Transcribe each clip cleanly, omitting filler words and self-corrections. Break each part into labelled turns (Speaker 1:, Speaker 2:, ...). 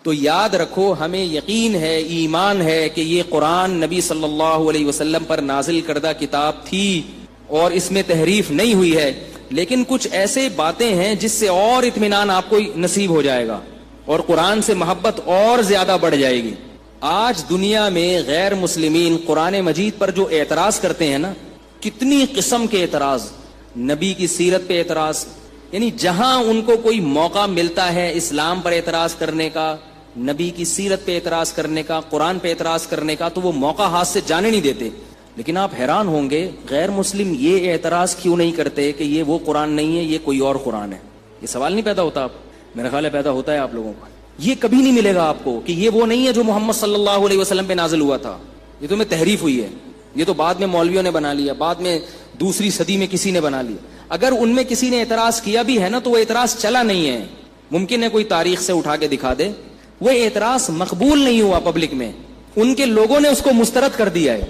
Speaker 1: تو یاد رکھو ہمیں یقین ہے، ایمان ہے کہ یہ قرآن نبی صلی اللہ علیہ وسلم پر نازل کردہ کتاب تھی اور اس میں تحریف نہیں ہوئی ہے، لیکن کچھ ایسے باتیں ہیں جس سے اور اطمینان آپ کو نصیب ہو جائے گا اور قرآن سے محبت اور زیادہ بڑھ جائے گی۔ آج دنیا میں غیر مسلمین قرآن مجید پر جو اعتراض کرتے ہیں نا، کتنی قسم کے اعتراض، نبی کی سیرت پہ اعتراض، یعنی جہاں ان کو کوئی موقع ملتا ہے اسلام پر اعتراض کرنے کا، نبی کی سیرت پہ اعتراض کرنے کا، قرآن پہ اعتراض کرنے کا، تو وہ موقع ہاتھ سے جانے نہیں دیتے۔ لیکن آپ حیران ہوں گے غیر مسلم یہ اعتراض کیوں نہیں کرتے کہ یہ وہ قرآن نہیں ہے، یہ کوئی اور قرآن ہے؟ یہ سوال نہیں پیدا ہوتا؟ آپ میرا خیال ہے پیدا ہوتا ہے آپ لوگوں کو۔ یہ کبھی نہیں ملے گا آپ کو کہ یہ وہ نہیں ہے جو محمد صلی اللہ علیہ وسلم پہ نازل ہوا تھا، یہ تو میں تحریف ہوئی ہے، یہ تو بعد میں مولویوں نے بنا لیا، بعد میں دوسری صدی میں کسی نے بنا لیا۔ اگر ان میں کسی نے اعتراض کیا بھی ہے نا تو وہ اعتراض چلا نہیں ہے، ممکن ہے کوئی تاریخ سے اٹھا کے دکھا دے، وہ اعتراض مقبول نہیں ہوا پبلک میں، ان کے لوگوں نے اس کو مسترد کر دیا ہے۔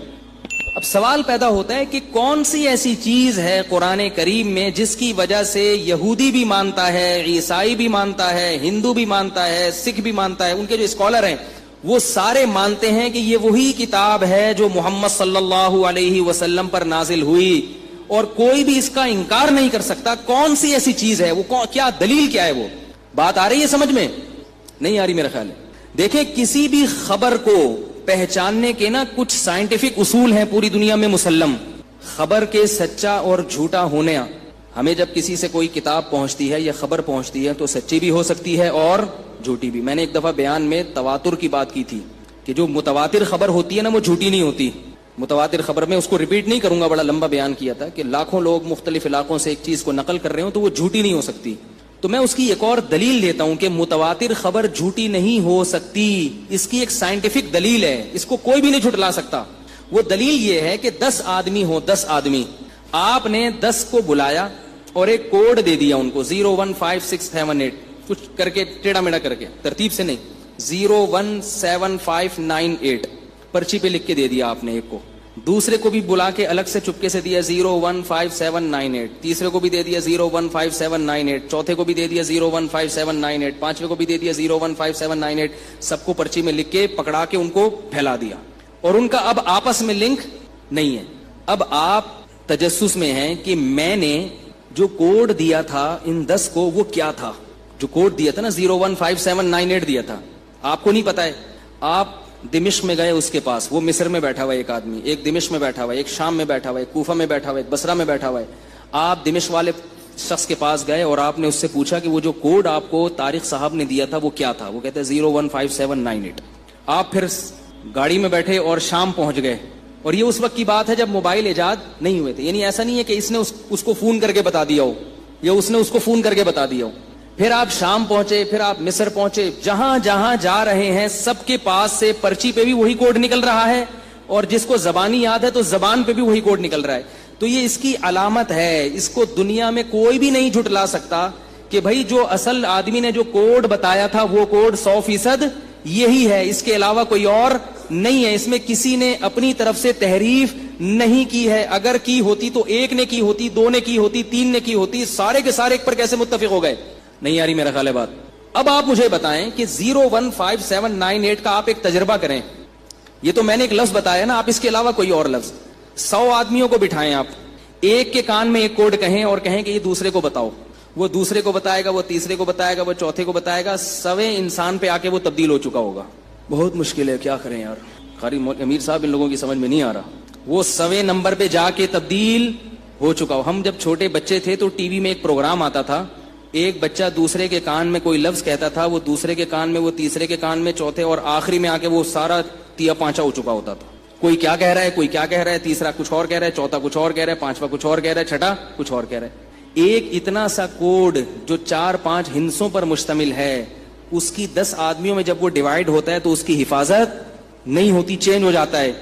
Speaker 1: اب سوال پیدا ہوتا ہے کہ کون سی ایسی چیز ہے قرآن کریم میں جس کی وجہ سے یہودی بھی مانتا ہے، عیسائی بھی مانتا ہے، ہندو بھی مانتا ہے، سکھ بھی مانتا ہے، ان کے جو اسکالر ہیں وہ سارے مانتے ہیں کہ یہ وہی کتاب ہے جو محمد صلی اللہ علیہ وسلم پر نازل ہوئی، اور کوئی بھی اس کا انکار نہیں کر سکتا۔ کون سی ایسی چیز ہے وہ، کیا دلیل کیا ہے؟ وہ بات آ رہی ہے سمجھ میں؟ نہیں آ رہی میرا خیال ہے۔ دیکھیں کسی بھی خبر کو پہچاننے کے نا کچھ سائنٹیفک اصول ہیں پوری دنیا میں مسلم، خبر کے سچا اور جھوٹا ہونے۔ ہمیں جب کسی سے کوئی کتاب پہنچتی ہے یا خبر پہنچتی ہے تو سچی بھی ہو سکتی ہے اور جھوٹی بھی۔ میں نے ایک دفعہ بیان میں تواتر کی بات کی تھی کہ جو متواتر خبر ہوتی ہے نا وہ جھوٹی نہیں ہوتی۔ متواتر خبر میں اس کو ریپیٹ نہیں کروں گا، بڑا لمبا بیان کیا تھا کہ لاکھوں لوگ مختلف علاقوں سے ایک چیز کو نقل کر رہے ہوں تو وہ جھوٹی نہیں ہو سکتی۔ تو میں اس کی ایک اور دلیل دیتا ہوں کہ متواتر خبر جھوٹی نہیں ہو سکتی، اس کی ایک سائنٹیفک دلیل ہے، اس کو کوئی بھی نہیں جھٹلا سکتا۔ وہ دلیل یہ ہے کہ 10 آدمی ہوں، 10 آدمی، آپ نے 10 کو بلایا اور ایک کوڈ دے دیا ان کو 015678، کچھ کر کے ٹیڑھا میڑھا کر کے، ترتیب سے نہیں، 017598 پرچی پہ لکھ کے دے دیا آپ نے ایک کو، دوسرے کو بھی بلا کے الگ سے چپکے سے دیا 015798، تیسرے کو بھی دے دیا 015798، چوتھے کو بھی دے دیا 015798، پانچویں کو بھی دے دیا 015798، سب کو پرچی میں لکھ کے پکڑا کے ان کو پھیلا دیا، اور ان کا اب آپس میں لنک نہیں ہے۔ اب آپ تجسس میں ہیں کہ میں نے جو کوڈ دیا تھا ان 10 کو وہ کیا تھا، جو کوڈ دیا تھا نا 015798 دیا تھا، آپ کو نہیں پتا ہے۔ آپ دمشق میں گئے اس کے پاس، وہ مصر میں بیٹھا ہوا ہے ایک آدمی، ایک دمشق میں بیٹھا ہوا ہے، ایک شام میں بیٹھا ہوا ہے، ایک کوفہ میں بیٹھا ہوا ہے، ایک بصرہ میں بیٹھا ہوا ہے۔ آپ دمشق والے شخص کے پاس گئے اور آپ نے اس سے پوچھا کہ وہ جو کوڈ آپ کو طارق صاحب نے دیا تھا وہ کیا تھا؟ وہ کہتے ہیں 015798۔ آپ پھر گاڑی میں بیٹھے اور شام پہنچ گئے، اور یہ اس وقت کی بات ہے جب موبائل ایجاد نہیں ہوئے تھے، یعنی ایسا نہیں ہے کہ اس نے اس کو فون کر کے بتا دیا ہو یا اس نے اس کو فون کر کے بتا دیا ہو۔ پھر آپ شام پہنچے، پھر آپ مصر پہنچے، جہاں جہاں جا رہے ہیں سب کے پاس سے پرچی پہ بھی وہی کوڈ نکل رہا ہے، اور جس کو زبانی یاد ہے تو زبان پہ بھی وہی کوڈ نکل رہا ہے۔ تو یہ اس کی علامت ہے، اس کو دنیا میں کوئی بھی نہیں جھٹلا سکتا کہ بھائی جو اصل آدمی نے جو کوڈ بتایا تھا وہ کوڈ 100% یہی ہے، اس کے علاوہ کوئی اور نہیں ہے، اس میں کسی نے اپنی طرف سے تحریف نہیں کی ہے۔ اگر کی ہوتی تو ایک نے کی ہوتی، 2 نے کی ہوتی، 3 نے کی ہوتی، سارے کے سارے ایک پر کیسے متفق ہو گئے؟ نہیں آ رہی میرا خیال ہے بات۔ اب آپ مجھے بتائیں کہ 015798 کا آپ ایک تجربہ کریں، یہ تو میں نے ایک لفظ بتایا نا، آپ اس کے علاوہ کوئی اور لفظ، 100 آدمیوں کو بٹھائیں، آپ ایک کے کان میں ایک کوڈ کہیں اور کہیں کہ یہ دوسرے کو بتاؤ، وہ دوسرے کو بتائے گا، وہ تیسرے کو بتائے گا، وہ چوتھے کو بتائے گا، 100 انسان پہ آ کے وہ تبدیل ہو چکا ہوگا۔ بہت مشکل ہے، کیا کریں یار، قاری امیر صاحب ان لوگوں کی سمجھ میں نہیں آ رہا، وہ 100 نمبر پہ جا کے تبدیل ہو چکا ہو۔ ہم جب چھوٹے بچے تھے تو ٹی وی میں ایک پروگرام آتا تھا، ایک بچہ دوسرے کے کان میں کوئی لفظ کہتا تھا، وہ دوسرے کے کان میں، وہ تیسرے کے کان میں، چوتھے، اور آخری میں آ کے وہ سارا تیا پانچا ہو چکا ہوتا تھا۔ کوئی کیا کہہ رہا ہے، کوئی کیا کہہ رہا ہے، تیسرا کچھ اور کہہ رہا ہے، چوتھا کچھ اور کہہ رہا ہے، پانچواں کچھ اور کہہ رہا ہے، چھٹا کچھ اور کہہ رہا ہے۔ ایک اتنا سا کوڈ جو 4-5 ہندسوں پر مشتمل ہے، اس کی 10 آدمیوں میں جب وہ ڈیوائیڈ ہوتا ہے تو اس کی حفاظت نہیں ہوتی، چینج ہو جاتا ہے۔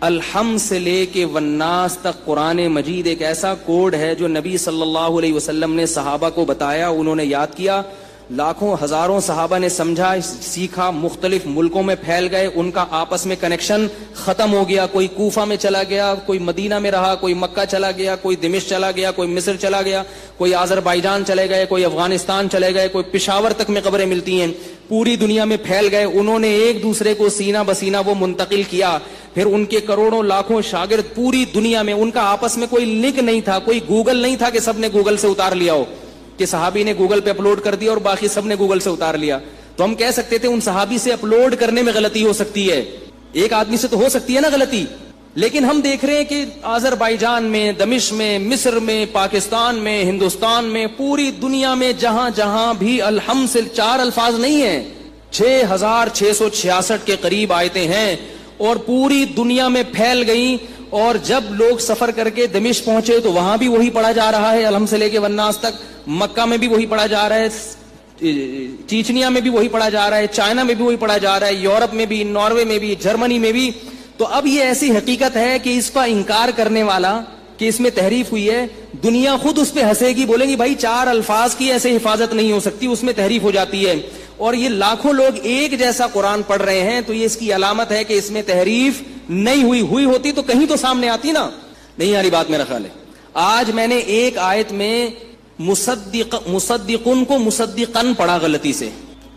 Speaker 1: الحمد سے لے کے والناس تک قرآن مجید ایک ایسا کوڈ ہے جو نبی صلی اللہ علیہ وسلم نے صحابہ کو بتایا، انہوں نے یاد کیا، لاکھوں ہزاروں صحابہ نے سمجھا, سیکھا, مختلف ملکوں میں پھیل گئے, ان کا آپس میں کنیکشن ختم ہو گیا. کوئی کوفہ میں چلا گیا, کوئی مدینہ میں رہا, کوئی مکہ چلا گیا, کوئی دمشق چلا گیا, کوئی مصر چلا گیا, کوئی آذربائیجان چلے گئے, کوئی افغانستان چلے گئے, کوئی پشاور تک میں قبریں ملتی ہیں, پوری دنیا میں پھیل گئے. انہوں نے ایک دوسرے کو سینہ بسینہ وہ منتقل کیا. پھر ان کے کروڑوں لاکھوں شاگرد پوری دنیا میں, ان کا آپس میں کوئی لنک نہیں تھا, کوئی گوگل نہیں تھا کہ سب نے گوگل سے اتار لیا ہو, کہ صحابی نے گوگل پہ اپلوڈ کر دیا اور باقی سب نے گوگل سے اتار لیا. تو ہم کہہ سکتے تھے ان صحابی سے اپلوڈ کرنے میں غلطی ہو سکتی ہے, ایک آدمی سے تو ہو سکتی ہے نا غلطی, لیکن ہم دیکھ رہے ہیں کہ آذربائیجان میں, دمشق میں, مصر میں, پاکستان میں, ہندوستان میں, پوری دنیا میں جہاں جہاں بھی الحمد سے 4 الفاظ نہیں ہیں, 6666 کے قریب آیتیں ہیں اور پوری دنیا میں پھیل گئیں. اور جب لوگ سفر کر کے دمشق پہنچے تو وہاں بھی وہی پڑھا جا رہا ہے الحمد سے لے کے والناس تک, مکہ میں بھی وہی پڑھا جا رہا ہے, چیچنیا میں بھی وہی پڑھا جا رہا ہے, چائنا میں بھی وہی پڑھا جا رہا ہے, یورپ میں بھی, ناروے میں بھی, جرمنی میں بھی. تو اب یہ ایسی حقیقت ہے کہ اس کا انکار کرنے والا کہ اس میں تحریف ہوئی ہے, دنیا خود اس پہ ہنسے گی, بولیں گی بھائی 4 الفاظ کی ایسے حفاظت نہیں ہو سکتی, اس میں تحریف ہو جاتی ہے. اور یہ لاکھوں لوگ ایک جیسا قرآن پڑھ رہے ہیں تو یہ اس کی علامت ہے کہ اس میں تحریف نہیں ہوئی ہوتی تو کہیں تو سامنے آتی نا. نہیں آ رہی بات میرا خیال ہے. آج میں نے ایک آیت میں مصدقن کو مصدقن پڑھا غلطی سے.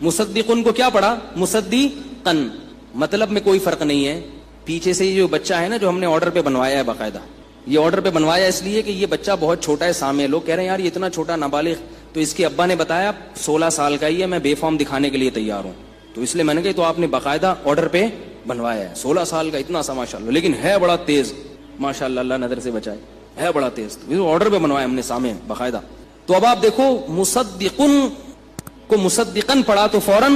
Speaker 1: مصدقن کو کیا پڑھا؟ مصدقن. مطلب میں کوئی فرق نہیں ہے. پیچھے سے یہ جو بچہ ہے نا, جو ہم نے آرڈر پہ بنوایا ہے باقاعدہ, یہ آرڈر پہ بنوایا اس لیے کہ یہ بچہ بہت چھوٹا ہے سامنے. لوگ کہہ رہے ہیں یار یہ اتنا چھوٹا نابالغ, تو اس کے ابا نے بتایا 16 سال کا ہی ہے, میں بے فارم دکھانے کے لیے تیار ہوں. تو اس لیے میں نے کہا تو آپ نے باقاعدہ آرڈر پہ بنوایا ہے, 16 سال کا, اتنا سا ماشاءاللہ, لیکن ہے بڑا تیز, ماشاءاللہ اللہ نظر سے بچائے, ہے بڑا تیز. آرڈر پہ بنوایا ہم نے سامنے باقاعدہ. تو اب آپ دیکھو مصدقن کو مصدقن پڑھا تو فوراً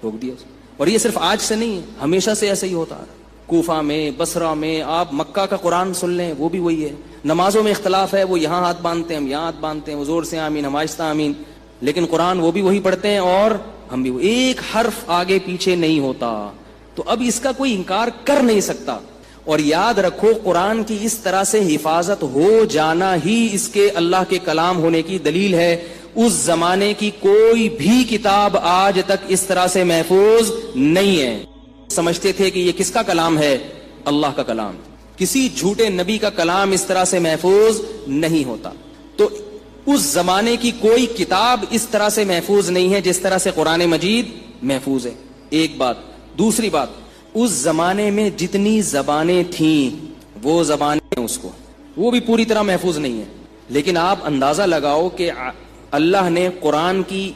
Speaker 1: روک دیا. اور یہ صرف آج سے نہیں ہے, ہمیشہ سے ایسا ہی ہوتا ہے. کوفہ میں, بصرہ میں, آپ مکہ کا قرآن سن لیں وہ بھی وہی ہے. نمازوں میں اختلاف ہے, وہ یہاں ہاتھ باندھتے ہیں, ہم یہاں ہاتھ باندھتے ہیں, وہ زور سے آمین, ہم آہستہ آمین, لیکن قرآن وہ بھی وہی پڑھتے ہیں اور ہم بھی, ایک حرف آگے پیچھے نہیں ہوتا. تو اب اس کا کوئی انکار کر نہیں سکتا. اور یاد رکھو قرآن کی اس طرح سے حفاظت ہو جانا ہی اس کے اللہ کے کلام ہونے کی دلیل ہے. اس زمانے کی کوئی بھی کتاب آج تک اس طرح سے محفوظ نہیں ہے. سمجھتے تھے کہ یہ کس کا کلام ہے؟ اللہ کا کلام. کسی جھوٹے نبی کا کلام اس طرح سے محفوظ نہیں ہوتا. تو اس زمانے کی کوئی کتاب اس طرح سے محفوظ نہیں ہے جس طرح سے قرآن مجید محفوظ ہے. ایک بات. دوسری بات, اس زمانے میں جتنی زبانیں تھیں وہ زبانیں اس کو وہ بھی پوری طرح محفوظ نہیں ہے. لیکن آپ اندازہ لگاؤ کہ اللہ نے قرآن کی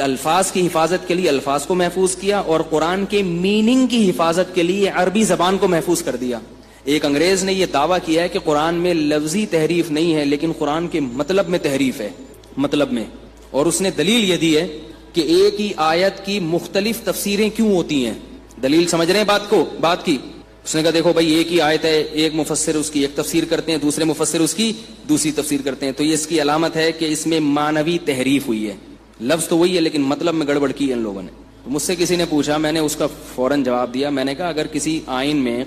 Speaker 1: الفاظ کی حفاظت کے لیے الفاظ کو محفوظ کیا اور قرآن کے میننگ کی حفاظت کے لیے عربی زبان کو محفوظ کر دیا. ایک انگریز نے یہ دعویٰ کیا ہے کہ قرآن میں لفظی تحریف نہیں ہے لیکن قرآن کے مطلب میں تحریف ہے, مطلب میں. اور اس نے دلیل یہ دی ہے کہ ایک ہی آیت کی مختلف تفسیریں کیوں ہوتی ہیں. دلیل سمجھ رہے ہیں بات کی؟ اس نے کہا دیکھو بھائی ایک ہی آیت ہے, ایک مفسر اس کی ایک تفسیر کرتے ہیں, دوسرے مفسر اس کی دوسری تفسیر کرتے ہیں, تو یہ اس کی علامت ہے کہ اس میں معنوی تحریف ہوئی ہے. لفظ تو وہی ہے لیکن مطلب میں گڑبڑ کی ہے ان لوگوں نے. تو مجھ سے کسی نے پوچھا, میں نے اس کا فوراً جواب دیا. میں نے کہا اگر کسی آئین میں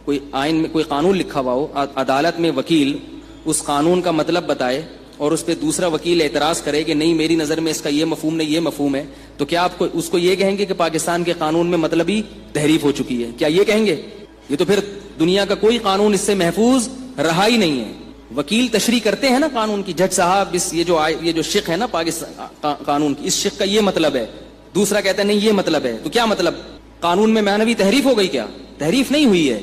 Speaker 1: کوئی قانون لکھا ہوا ہو, عدالت میں وکیل اس قانون کا مطلب بتائے اور اس پہ دوسرا وکیل اعتراض کرے کہ نہیں میری نظر میں اس کا یہ مفہوم نہیں یہ مفہوم ہے, تو کیا آپ اس کو یہ کہیں گے کہ پاکستان کے قانون میں مطلب ہی تحریف ہو چکی ہے؟ کیا یہ کہیں گے؟ یہ تو پھر دنیا کا کوئی قانون اس سے محفوظ رہا ہی نہیں ہے. وکیل تشریح کرتے ہیں نا قانون کی, جج صاحب یہ جو شق ہے نا پاکستان قانون کی, اس شق کا یہ مطلب ہے, دوسرا کہتا ہے نہیں یہ مطلب ہے. تو کیا مطلب؟ قانون میں معنوی تحریف ہو گئی؟ کیا تحریف نہیں ہوئی ہے.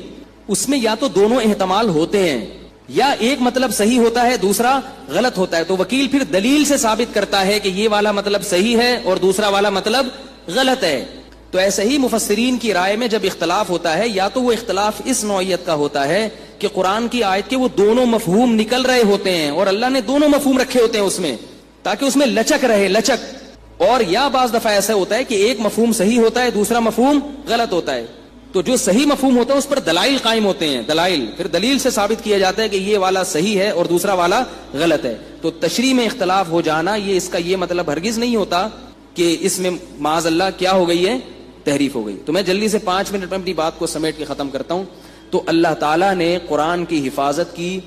Speaker 1: اس میں یا تو دونوں احتمال ہوتے ہیں, یا ایک مطلب صحیح ہوتا ہے دوسرا غلط ہوتا ہے. تو وکیل پھر دلیل سے ثابت کرتا ہے کہ یہ والا مطلب صحیح ہے اور دوسرا والا مطلب غلط ہے. تو ایسے ہی مفسرین کی رائے میں جب اختلاف ہوتا ہے, یا تو وہ اختلاف اس نوعیت کا ہوتا ہے کہ قرآن کی آیت کے وہ دونوں مفہوم نکل رہے ہوتے ہیں اور اللہ نے دونوں مفہوم رکھے ہوتے ہیں اس میں تاکہ اس میں لچک رہے, لچک. اور یا بعض دفعہ ایسا ہوتا ہے کہ ایک مفہوم صحیح ہوتا ہے دوسرا مفہوم غلط ہوتا ہے. تو جو صحیح مفہوم ہوتا ہے اس پر دلائل قائم ہوتے ہیں, دلائل, پھر دلیل سے ثابت کیا جاتا ہے کہ یہ والا صحیح ہے اور دوسرا والا غلط ہے. تو تشریح میں اختلاف ہو جانا یہ اس کا یہ مطلب ہرگز نہیں ہوتا کہ اس میں معاذ اللہ کیا ہو گئی ہے, تحریف ہو گئی. تو میں جلدی سے 5 منٹ میں اپنی بات کو سمیٹ کے ختم کرتا ہوں. تو اللہ تعالیٰ نے قرآن کی حفاظت کی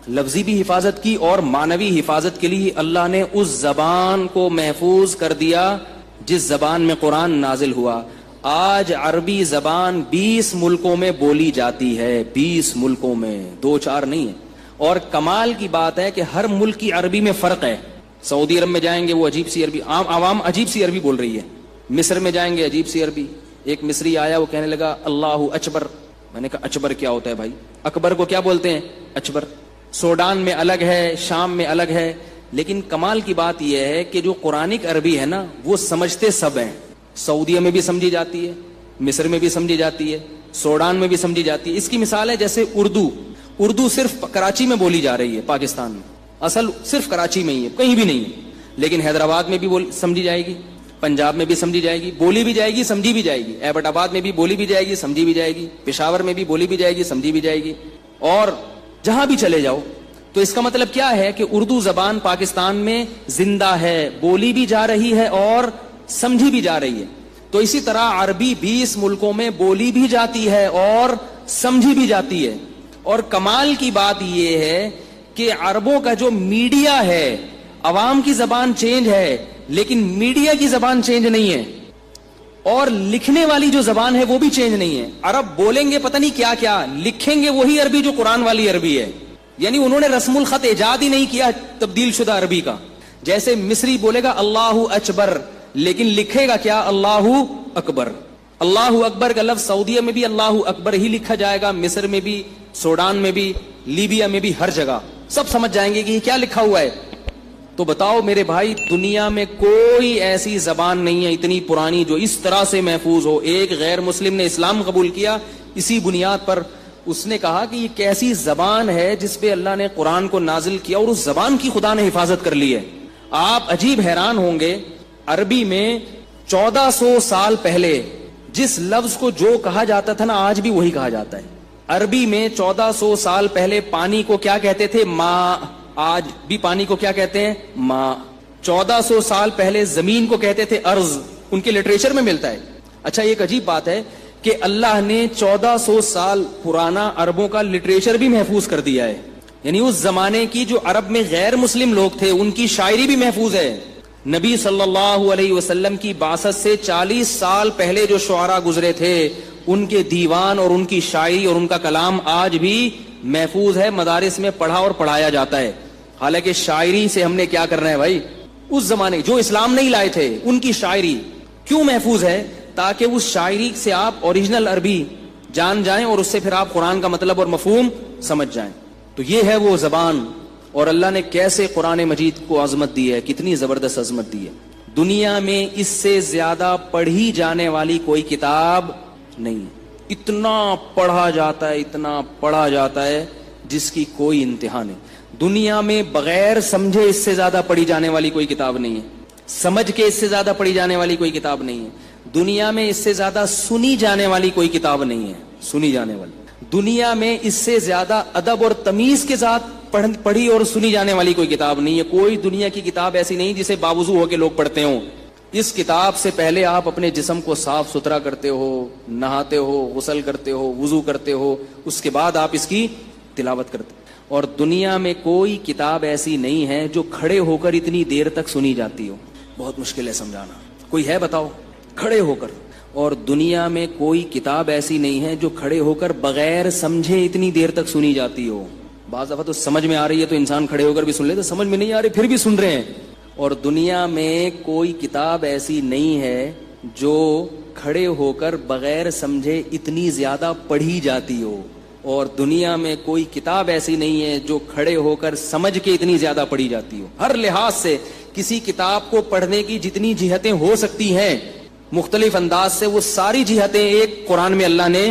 Speaker 1: لفظی بھی حفاظت کی اور معنوی حفاظت کے لیے اللہ نے اس زبان کو محفوظ کر دیا جس زبان میں قرآن نازل ہوا. آج عربی زبان 20 ملکوں میں بولی جاتی ہے, 20 ملکوں میں, 2-4 نہیں ہے. اور کمال کی بات ہے کہ ہر ملک کی عربی میں فرق ہے. سعودی عرب میں جائیں گے وہ عجیب سی عربی, عوام عجیب سی عربی بول رہی ہے. مصر میں جائیں گے عجیب سی عربی. ایک مصری آیا, وہ کہنے لگا اللہ اکبر. میں نے کہا اکبر کیا ہوتا ہے بھائی؟ اکبر کو کیا بولتے ہیں؟ اکبر. سوڈان میں الگ ہے, شام میں الگ ہے. لیکن کمال کی بات یہ ہے کہ جو قرآنک عربی ہے نا, وہ سمجھتے سب ہیں. سعودیہ میں بھی سمجھی جاتی ہے, مصر میں بھی سمجھی جاتی ہے, سوڈان میں بھی سمجھی جاتی ہے. اس کی مثال ہے جیسے اردو صرف کراچی میں بولی جا رہی ہے پاکستان میں, اصل صرف کراچی میں ہی ہے, کہیں بھی نہیں ہے. لیکن حیدرآباد میں بھی سمجھی جائے گی, پنجاب میں بھی سمجھی جائے گی, بولی بھی جائے گی, سمجھی بھی جائے گی. ایبٹ آباد میں بھی بولی بھی جائے گی, سمجھی بھی جائے گی. پشاور میں بھی بولی بھی جائے گی, سمجھی بھی جائے گی. اور جہاں بھی چلے جاؤ. تو اس کا مطلب کیا ہے کہ اردو زبان پاکستان میں زندہ ہے, بولی بھی جا رہی ہے اور سمجھی بھی جا رہی ہے. تو اسی طرح عربی 20 ملکوں میں بولی بھی جاتی ہے اور سمجھی بھی جاتی ہے. اور کمال کی بات یہ ہے کہ عربوں کا جو میڈیا ہے, عوام کی زبان چینج ہے لیکن میڈیا کی زبان چینج نہیں ہے, اور لکھنے والی جو زبان ہے وہ بھی چینج نہیں ہے. عرب بولیں گے پتہ نہیں کیا کیا, لکھیں گے وہی عربی جو قرآن والی عربی ہے. یعنی انہوں نے رسم الخط ایجاد ہی نہیں کیا تبدیل شدہ عربی کا. جیسے مصری بولے گا اللہ اکبر, لیکن لکھے گا کیا؟ اللہ اکبر. اللہ اکبر کا لفظ سعودیہ میں بھی اللہ اکبر ہی لکھا جائے گا, مصر میں بھی, سوڈان میں بھی, لیبیا میں بھی, ہر جگہ سب سمجھ جائیں گے کہ یہ کیا لکھا ہوا ہے. تو بتاؤ میرے بھائی, دنیا میں کوئی ایسی زبان نہیں ہے اتنی پرانی جو اس طرح سے محفوظ ہو. ایک غیر مسلم نے اسلام قبول کیا اسی بنیاد پر. اس نے کہا کہ یہ کیسی زبان ہے جس پہ اللہ نے قرآن کو نازل کیا اور اس زبان کی خدا نے حفاظت کر لی ہے. آپ عجیب حیران ہوں گے, عربی میں 1400 سال پہلے جس لفظ کو جو کہا جاتا تھا نا, آج بھی وہی کہا جاتا ہے. عربی میں 1400 سال پہلے پانی کو کیا کہتے تھے؟ ماء. آج بھی پانی کو کیا کہتے ہیں؟ ماء. 1400 سال پہلے زمین کو کہتے تھے ارض. ان کے لٹریچر میں ملتا ہے. اچھا, ایک عجیب بات ہے کہ اللہ نے 1400 سال پرانا عربوں کا لٹریچر بھی محفوظ کر دیا ہے. یعنی اس زمانے کی جو عرب میں غیر مسلم لوگ تھے ان کی شاعری بھی محفوظ ہے. نبی صلی اللہ علیہ وسلم کی بعثت سے 40 سال پہلے جو شعراء گزرے تھے ان کے دیوان اور ان کی شاعری اور ان کا کلام آج بھی محفوظ ہے, مدارس میں پڑھا اور پڑھایا جاتا ہے. حالانکہ شاعری سے ہم نے کیا کرنا ہے بھائی؟ اس زمانے جو اسلام نہیں لائے تھے ان کی شاعری کیوں محفوظ ہے؟ تاکہ اس شاعری سے آپ اوریجنل عربی جان جائیں اور اس سے پھر آپ قرآن کا مطلب اور مفہوم سمجھ جائیں. تو یہ ہے وہ زبان. اور اللہ نے کیسے قرآن مجید کو عظمت دی ہے, کتنی زبردست عظمت دی ہے. دنیا میں اس سے زیادہ پڑھی جانے والی کوئی کتاب نہیں. اتنا پڑھا جاتا ہے, اتنا پڑھا جاتا ہے جس کی کوئی انتہا نہیں. دنیا میں بغیر سمجھے اس سے زیادہ پڑھی جانے والی کوئی کتاب نہیں ہے, سمجھ کے اس سے زیادہ پڑھی جانے والی کوئی کتاب نہیں ہے. دنیا میں اس سے زیادہ سنی جانے والی کوئی کتاب نہیں ہے, سنی جانے والی. دنیا میں اس سے زیادہ ادب اور تمیز کے ساتھ پڑھی اور سنی جانے والی کوئی کتاب نہیں ہے. کوئی دنیا کی کتاب ایسی نہیں جسے باوضو ہو کے لوگ پڑھتے ہوں. اس کتاب سے پہلے آپ اپنے جسم کو صاف ستھرا کرتے ہو, نہاتے ہو, غسل کرتے ہو, وضو کرتے ہو, اس کے بعد آپ اس کی تلاوت کرتے. اور دنیا میں کوئی کتاب ایسی نہیں ہے جو کھڑے ہو کر اتنی دیر تک سنی جاتی ہو. بہت مشکل ہے سمجھانا. کوئی ہے بتاؤ کھڑے ہو کر؟ اور دنیا میں کوئی کتاب ایسی نہیں ہے جو کھڑے ہو کر بغیر سمجھے اتنی دیر تک سنی جاتی ہو. بعض دفعہ تو سمجھ میں آ رہی ہے تو انسان کھڑے ہو کر بھی سن لے, تو سمجھ میں نہیں آ رہی پھر بھی سن رہے ہیں. اور دنیا میں کوئی کتاب ایسی نہیں ہے جو کھڑے ہو کر بغیر سمجھے اتنی زیادہ پڑھی جاتی ہو. اور دنیا میں کوئی کتاب ایسی نہیں ہے جو کھڑے ہو کر سمجھ کے اتنی زیادہ پڑھی جاتی ہو. ہر لحاظ سے کسی کتاب کو پڑھنے کی جتنی جہتیں ہو سکتی ہیں مختلف انداز سے, وہ ساری جہتیں ایک قرآن میں اللہ نے